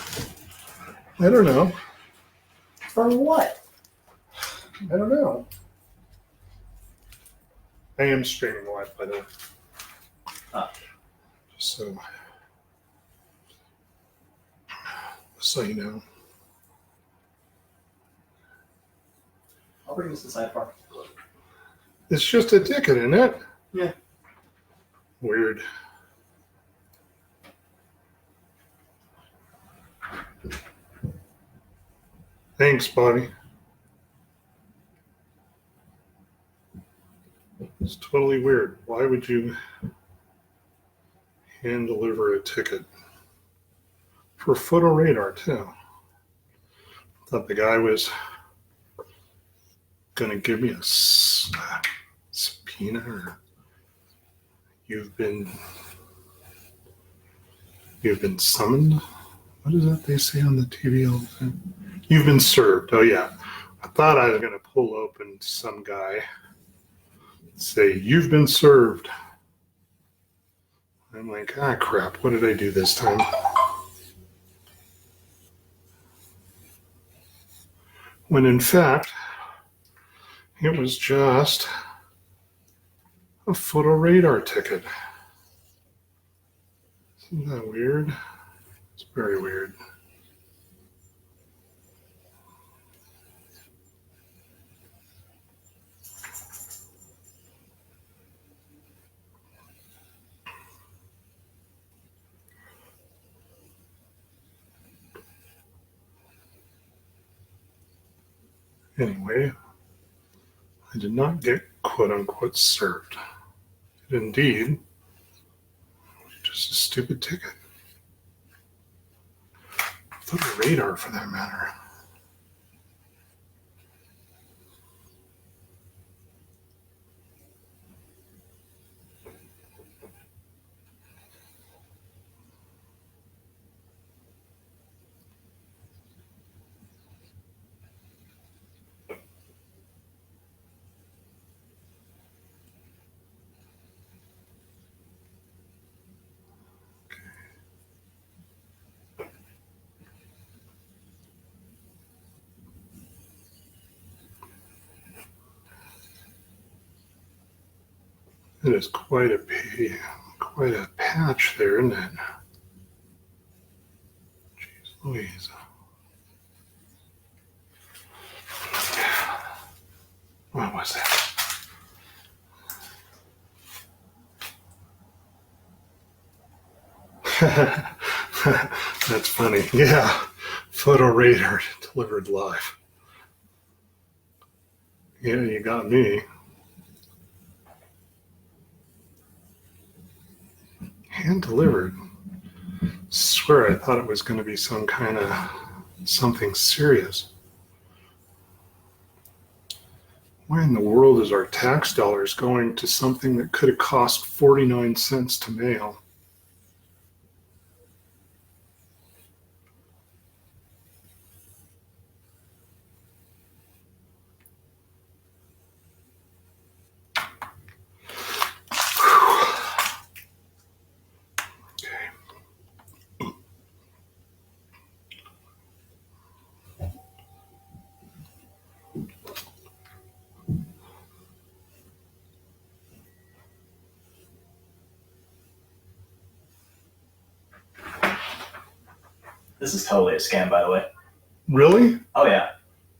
I don't know. For what? I don't know. I am streaming live, by the way. Ah. So you know. I'll bring this to sidebar. It's just a ticket, isn't it? Yeah. Weird. Thanks, Bobby. It's totally weird. Why would you hand deliver a ticket? For photo radar, too. Thought the guy was going to give me a subpoena or you've been summoned. What is that they say on the TV all the time? You've been served. Oh, yeah. I thought I was going to pull open some guy and say, you've been served. I'm like, ah, crap. What did I do this time? When in fact, it was just a photo radar ticket. Isn't that weird? It's very weird. Anyway, I did not get quote unquote served. Indeed, just a stupid ticket. Photo radar for that matter. It is quite a patch there, isn't it? Jeez Louise. What was that? That's funny. Yeah. Photo radar delivered live. Yeah, you got me. Hand delivered. Swear I thought it was going to be some kind of something serious. Why in the world is our tax dollars going to something that could have cost 49 cents to mail? This is totally a scam, by the way. Really? Oh yeah.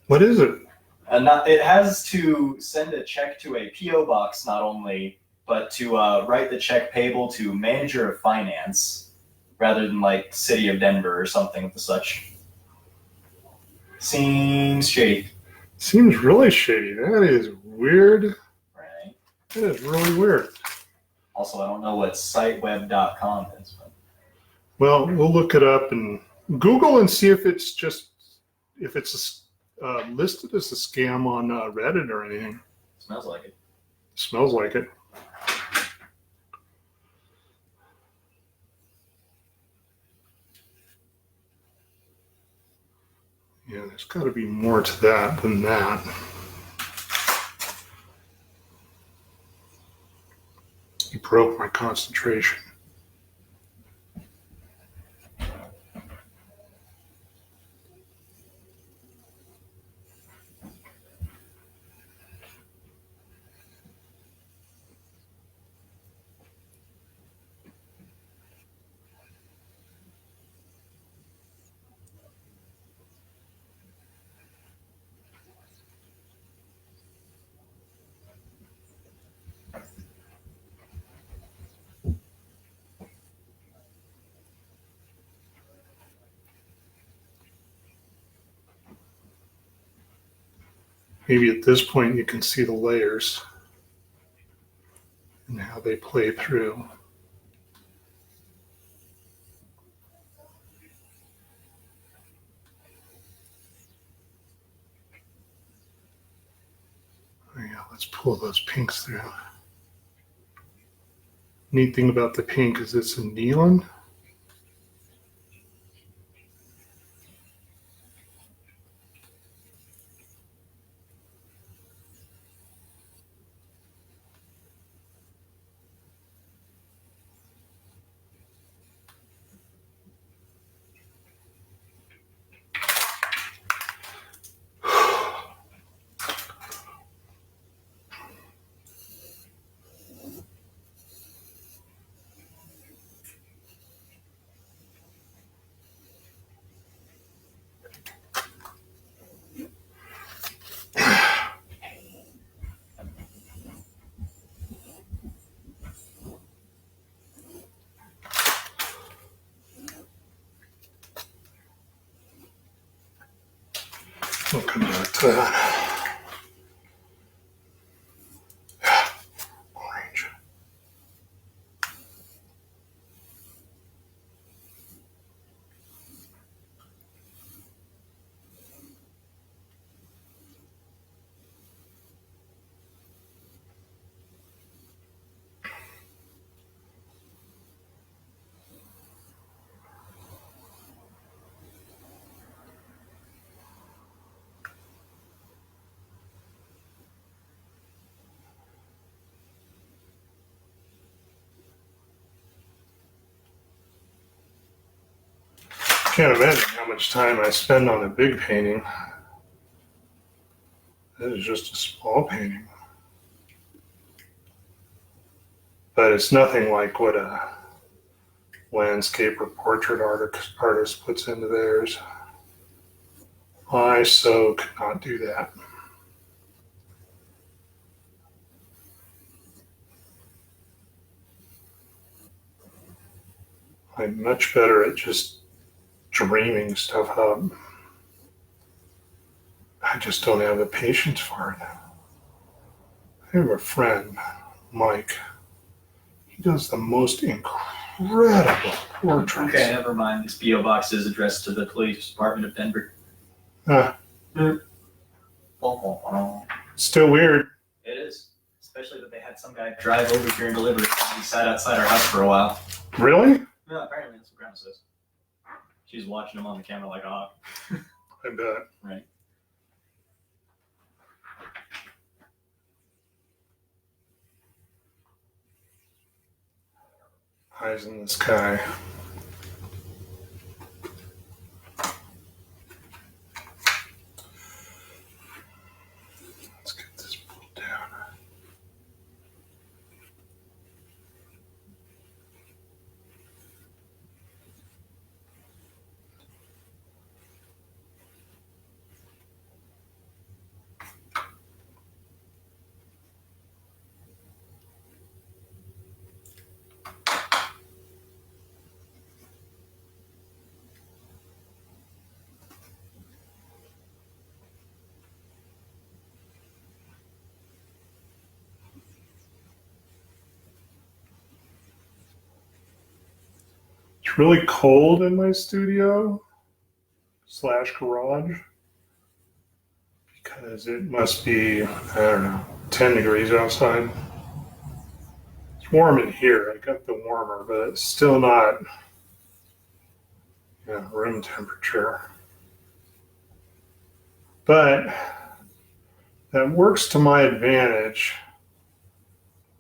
What is it? It has to send a check to a PO box not only, but to write the check payable to manager of finance, rather than like City of Denver or something of the such. Seems shady. Seems really shady. That is weird. Right. That is really weird. Also, I don't know what siteweb.com is. But... Well, we'll look it up and Google and see if it's listed as a scam on Reddit or anything. Smells like it. Smells like it. Yeah, there's got to be more to that than that. You broke my concentration. Maybe at this point you can see the layers and how they play through. Oh yeah, let's pull those pinks through. Neat thing about the pink is it's a neon. We'll come back to that. Can't imagine how much time I spend on a big painting. This is just a small painting. But it's nothing like what a landscape or portrait artist puts into theirs. I so could not do that. I'm much better at just dreaming stuff up. I just don't have the patience for it. I have a friend, Mike. He does the most incredible portraits. Okay, never mind. This PO box is addressed to the Police Department of Denver. Still weird. It is, especially that they had some guy drive over here and deliver it. He sat outside our house for a while. Really? No, apparently that's what Grandma says. She's watching him on the camera like a hawk. I bet. Right. Eyes in the sky. Let's get this pulled down. It's really cold in my studio / garage because it must be, I don't know, 10 degrees outside. It's warm in here. I got the warmer, but it's still not, room temperature. But that works to my advantage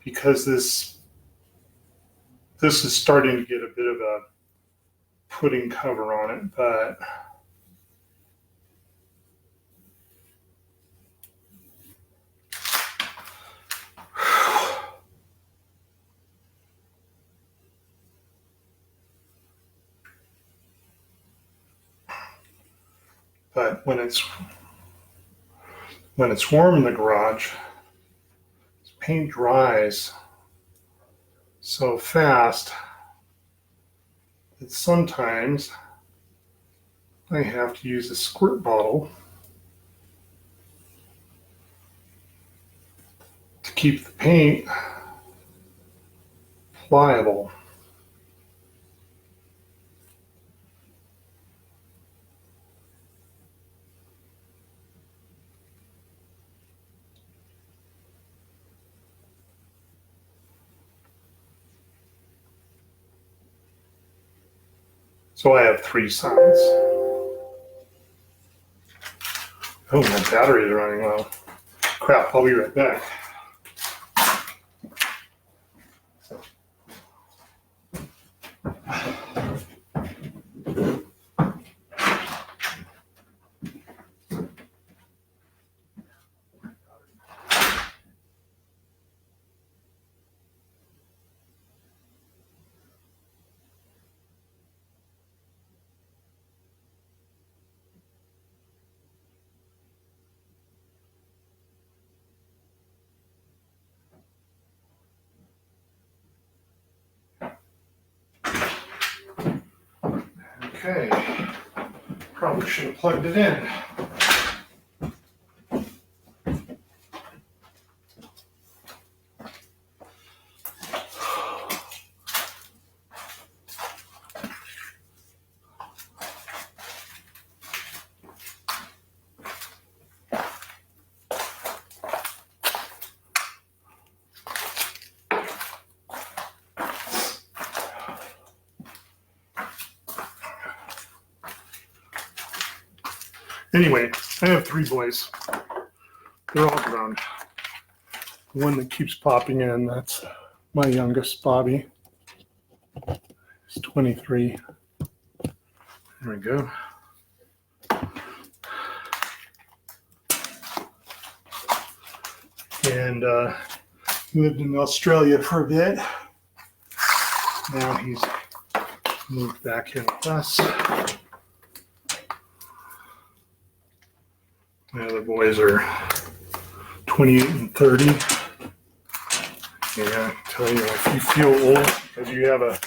because this is starting to get a bit of a pudding cover on it, but when it's warm in the garage, paint dries so fast that sometimes I have to use a squirt bottle to keep the paint pliable. So I have 3 sons. Oh, my battery is running low. Crap, I'll be right back. Okay, probably should have plugged it in. Anyway, I have 3 boys. They're all grown. The one that keeps popping in, that's my youngest, Bobby. He's 23. There we go. And he lived in Australia for a bit. Now he's moved back in with us. The other boys are 28 and 30. Yeah, I tell you, if you feel old because you have a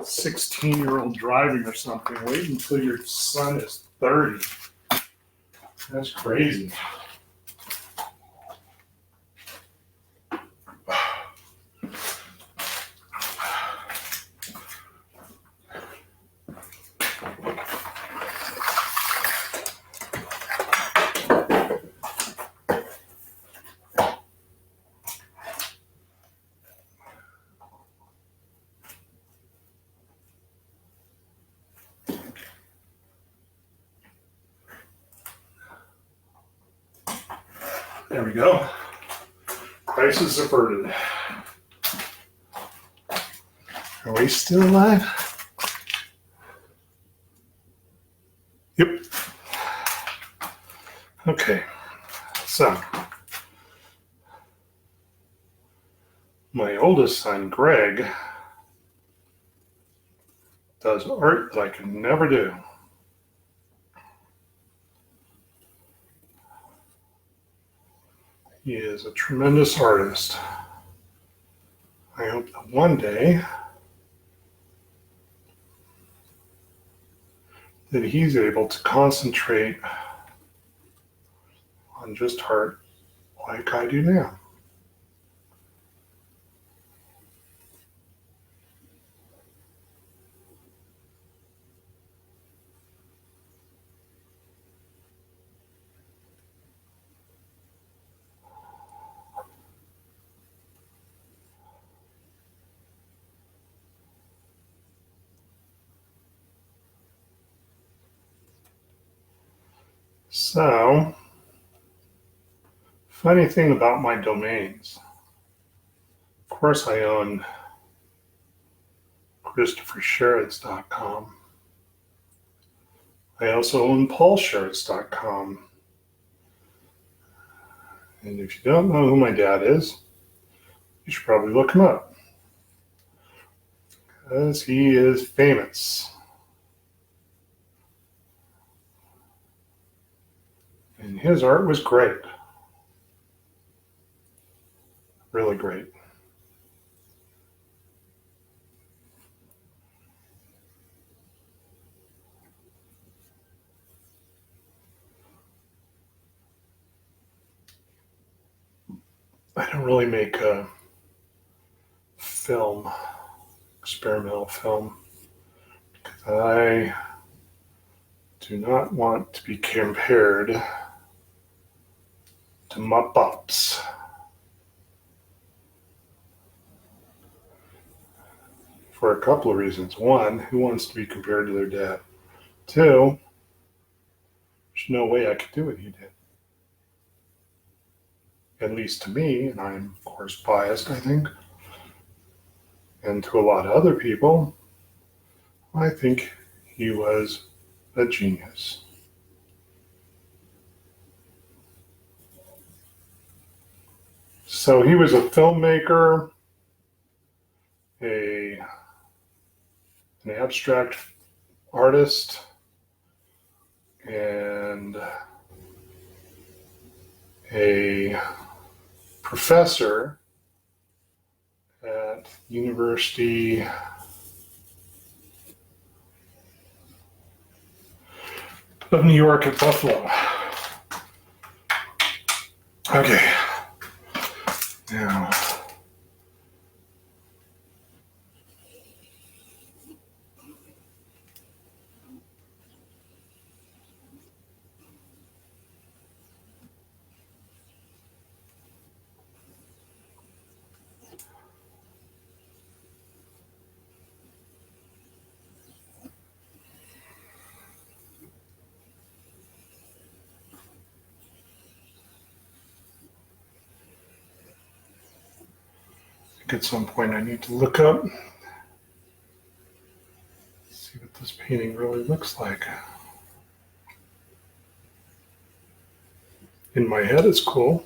16-year-old driving or something, wait until your son is 30. That's crazy. There we go. Crisis averted. Are we still alive? Yep. Okay. So, my oldest son, Greg, does art that I could never do. He is a tremendous artist. I hope that one day that he's able to concentrate on just art like I do now. So, funny thing about my domains. Of course, I own ChristopherSherrits.com. I also own PaulSherrits.com. And if you don't know who my dad is, you should probably look him up. Because he is famous. And his art was great. Really great. I don't really make film, experimental film. I do not want to be compared to Muppets. For a couple of reasons. One, who wants to be compared to their dad? Two, there's no way I could do what he did. At least to me, and I'm of course biased, I think, and to a lot of other people, I think he was a genius. So he was a filmmaker, an abstract artist, and a professor at University of New York at Buffalo. Okay. Now, at some point I need to look up, see what this painting really looks like. In my head, it's cool.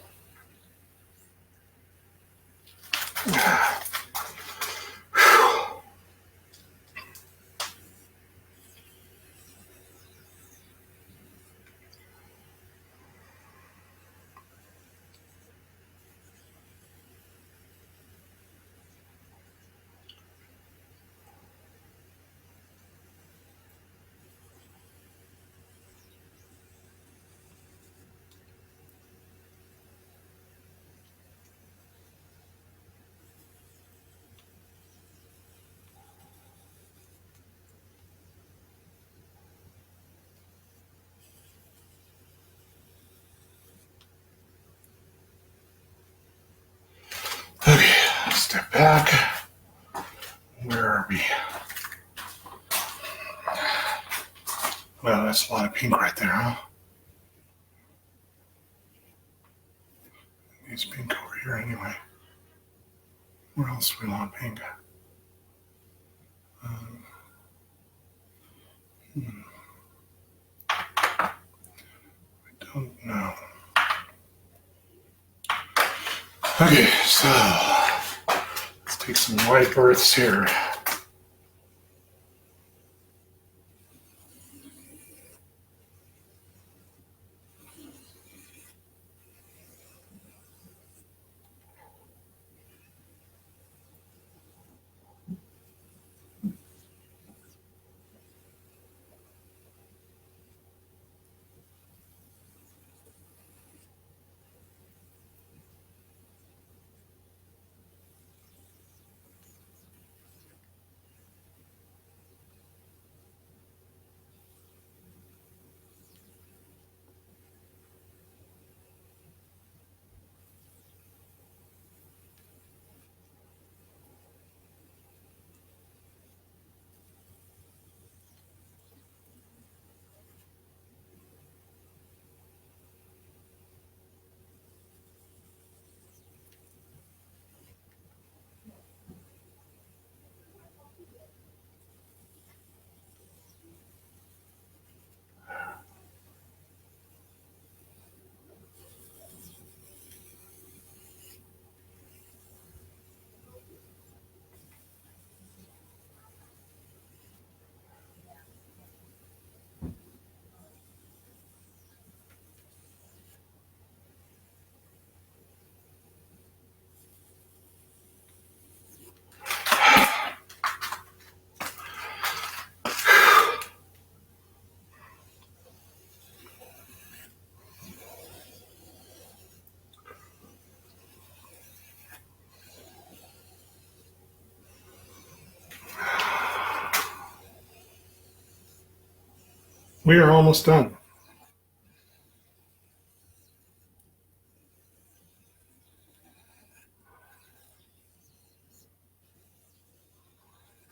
Okay, step back. Where are we? Well, that's a lot of pink right there, huh? Needs pink over here anyway. Where else do we want pink? I don't know. Okay, so let's take some white earths here. We are almost done.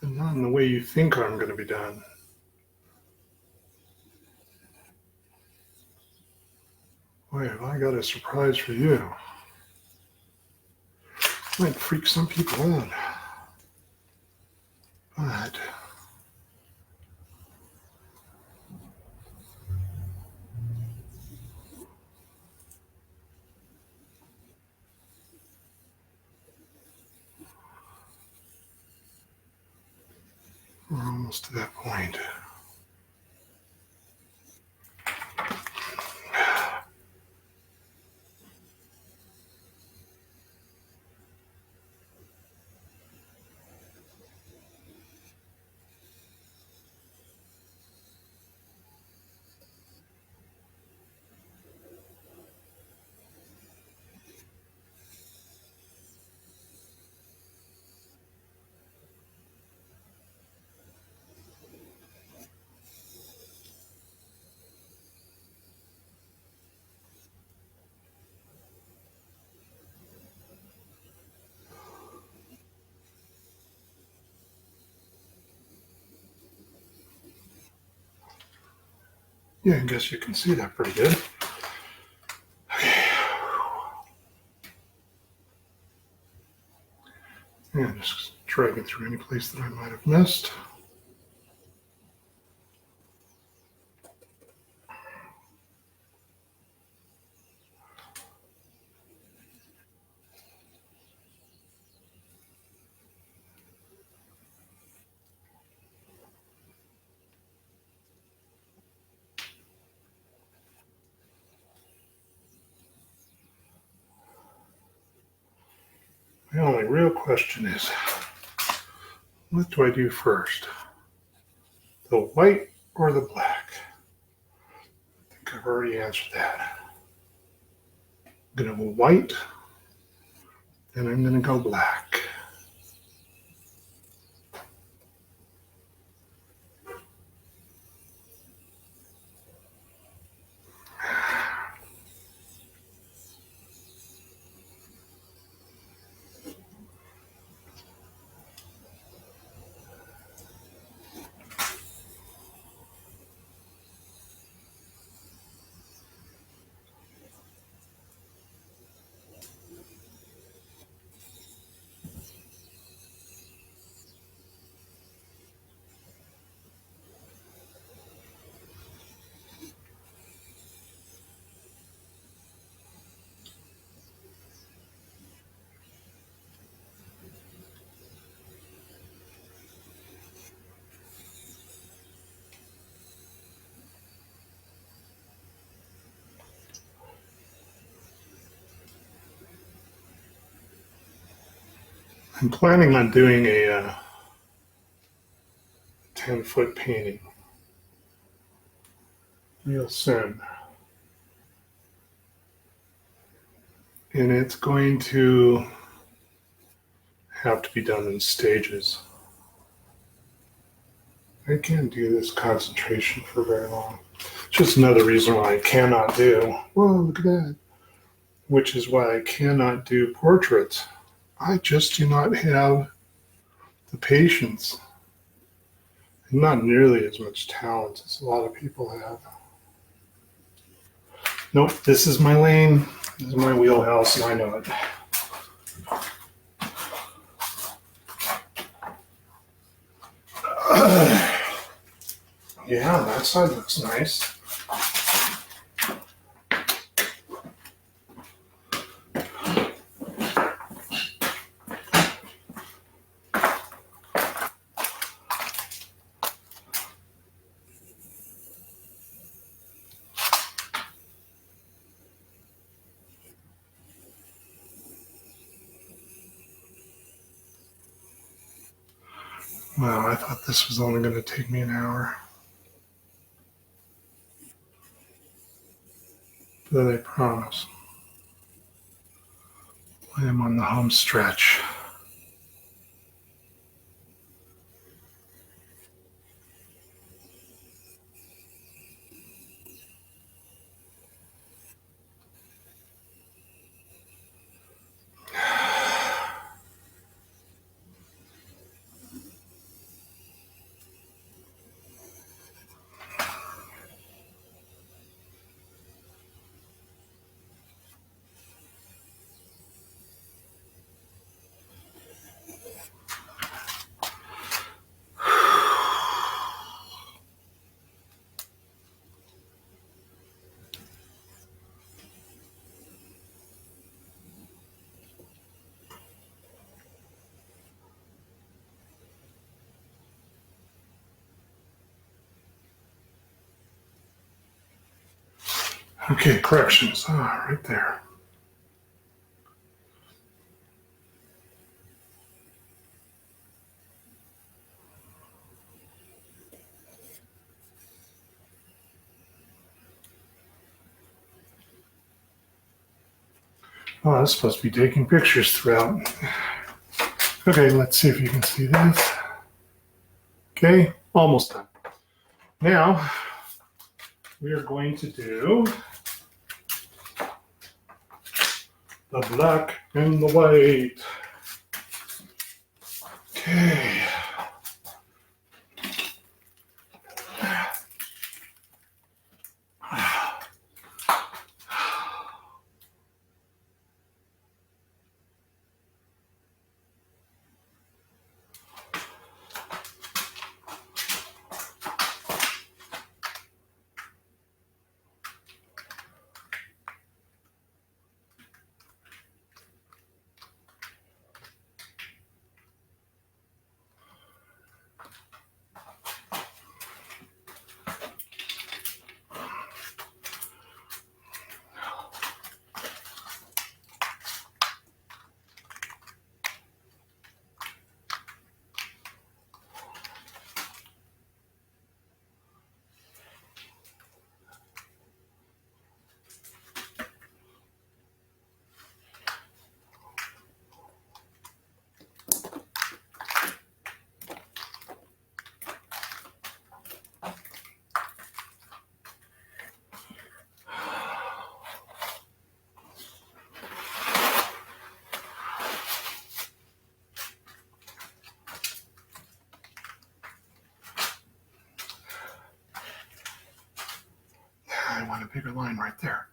But not in the way you think I'm going to be done. Boy, have I got a surprise for you. Might freak some people out. But we're almost to that point. Yeah, I guess you can see that pretty good. Okay. Yeah, just dragging through any place that I might have missed. The only real question is, what do I do first? The white or the black? I think I've already answered that. I'm gonna go white, then I'm gonna go black. I'm planning on doing a 10-foot painting real soon. And it's going to have to be done in stages. I can't do this concentration for very long. It's just another reason why I cannot do, whoa, look at that, which is why I cannot do portraits. I just do not have the patience and not nearly as much talent as a lot of people have. Nope, this is my lane, this is my wheelhouse, and I know it. Yeah, that side looks nice. Wow, I thought this was only going to take me an hour. But I promise, I am on the home stretch. Okay, corrections. Right there. Oh, that's supposed to be taking pictures throughout. Okay, let's see if you can see this. Okay, almost done. Now, we are going to do the black and the white. Okay. I want a bigger line right there.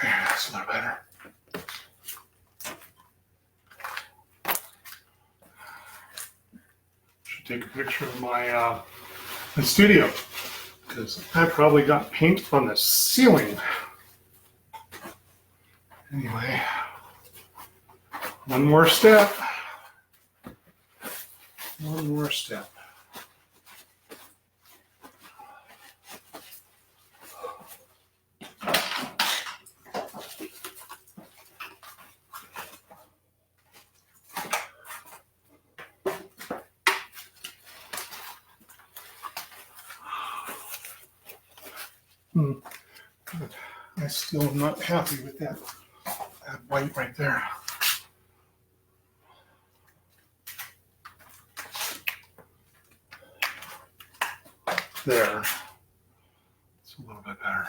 That's a little better. Should take a picture of my studio because I probably got paint on the ceiling. Anyway, one more step. One more step. Good. I still am not happy with that white right there. There. It's a little bit better.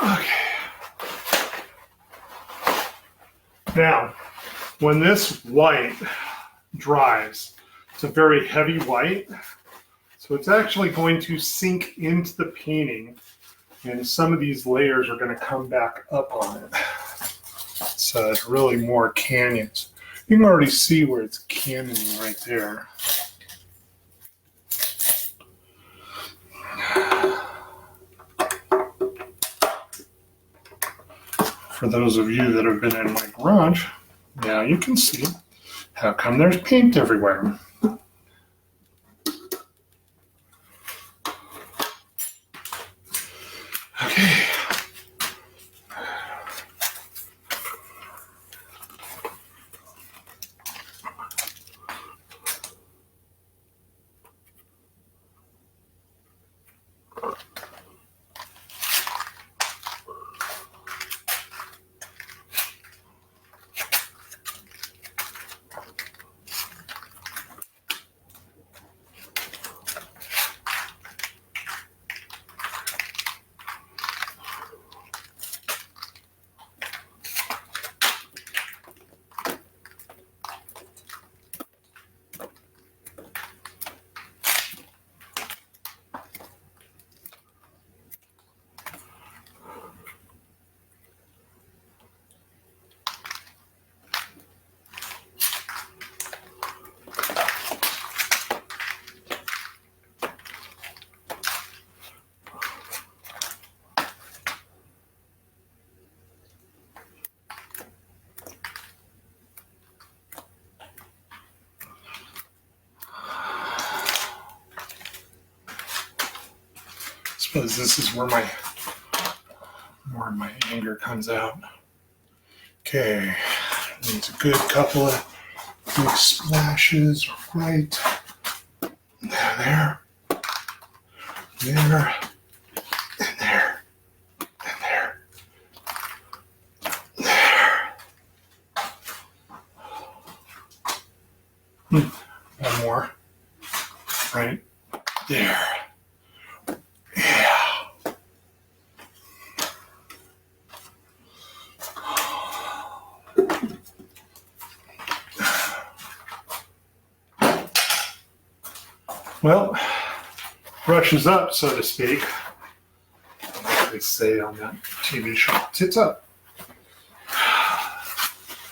Okay. Now, when this white dries, it's a very heavy white, so it's actually going to sink into the painting, and some of these layers are going to come back up on it. So it's really more canyons. You can already see where it's canyoning right there. For those of you that have been in my garage, now you can see how come there's paint everywhere. Okay. Suppose this is where my anger comes out. Okay, needs a good couple of big splashes right there, there, and there, and there, there. One more, right there. Well, brushes up, so to speak. Like they say on that TV show, tits up.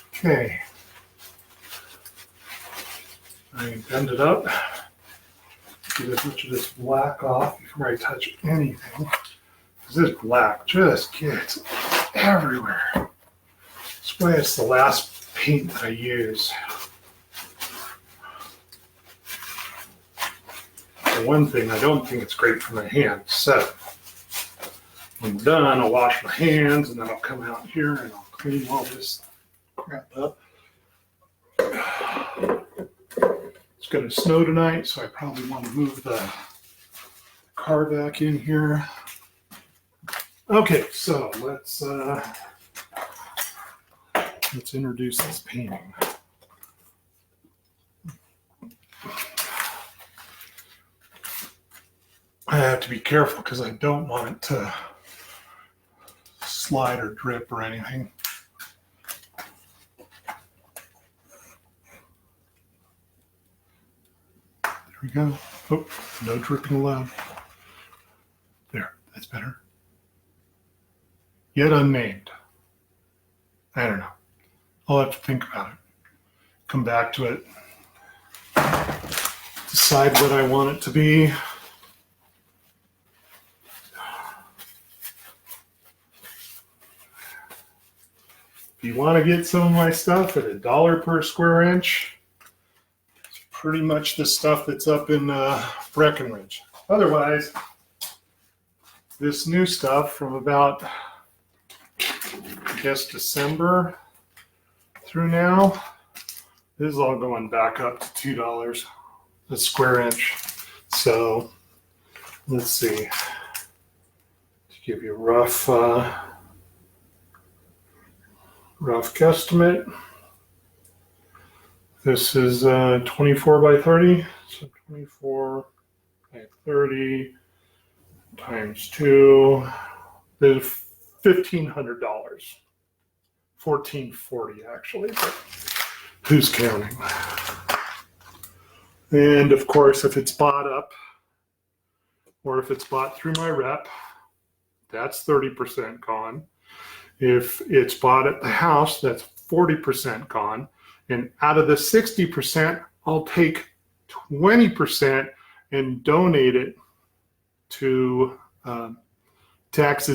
Okay. I bend it up. Get as much of this black off before I touch anything. Because this black just gets everywhere. That's why it's the last paint that I use. For one thing, I don't think it's great for my hands. So when I'm done, I'll wash my hands and then I'll come out here and I'll clean all this crap up. It's going to snow tonight, so I probably want to move the car back in here. Okay, so let's Let's introduce this painting. I have to be careful because I don't want it to slide or drip or anything. There we go. Oh, no dripping allowed. There, that's better. Yet unnamed. I don't know. I'll have to think about it. Come back to it. Decide what I want it to be. If you want to get some of my stuff at $1 per square inch, it's pretty much the stuff that's up in Breckenridge. Otherwise, this new stuff from about, I guess, December through now, this is all going back up to $2 a square inch. So let's see, to give you a rough guesstimate. This is 24 by 30, so 24 by 30 times 2 is $1,500. $1,440 actually, but who's counting? And of course, if it's bought up, or if it's bought through my rep, that's 30% gone. If it's bought at the house, that's 40% gone. And out of the 60%, I'll take 20% and donate it to tax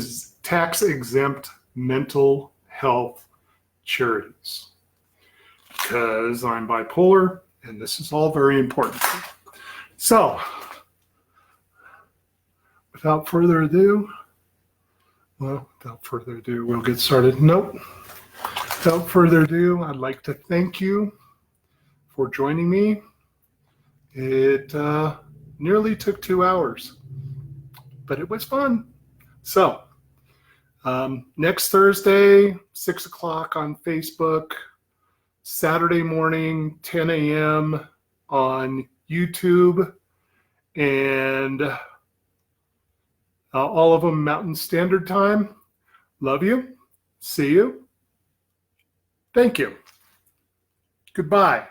exempt mental health charities, because I'm bipolar and this is all very important. So without further ado, we'll get started. Nope. Without further ado, I'd like to thank you for joining me. It nearly took 2 hours, but it was fun. So next Thursday, 6 o'clock on Facebook, Saturday morning, 10 a.m. on YouTube, and all of them Mountain Standard Time. Love you. See you. Thank you. Goodbye.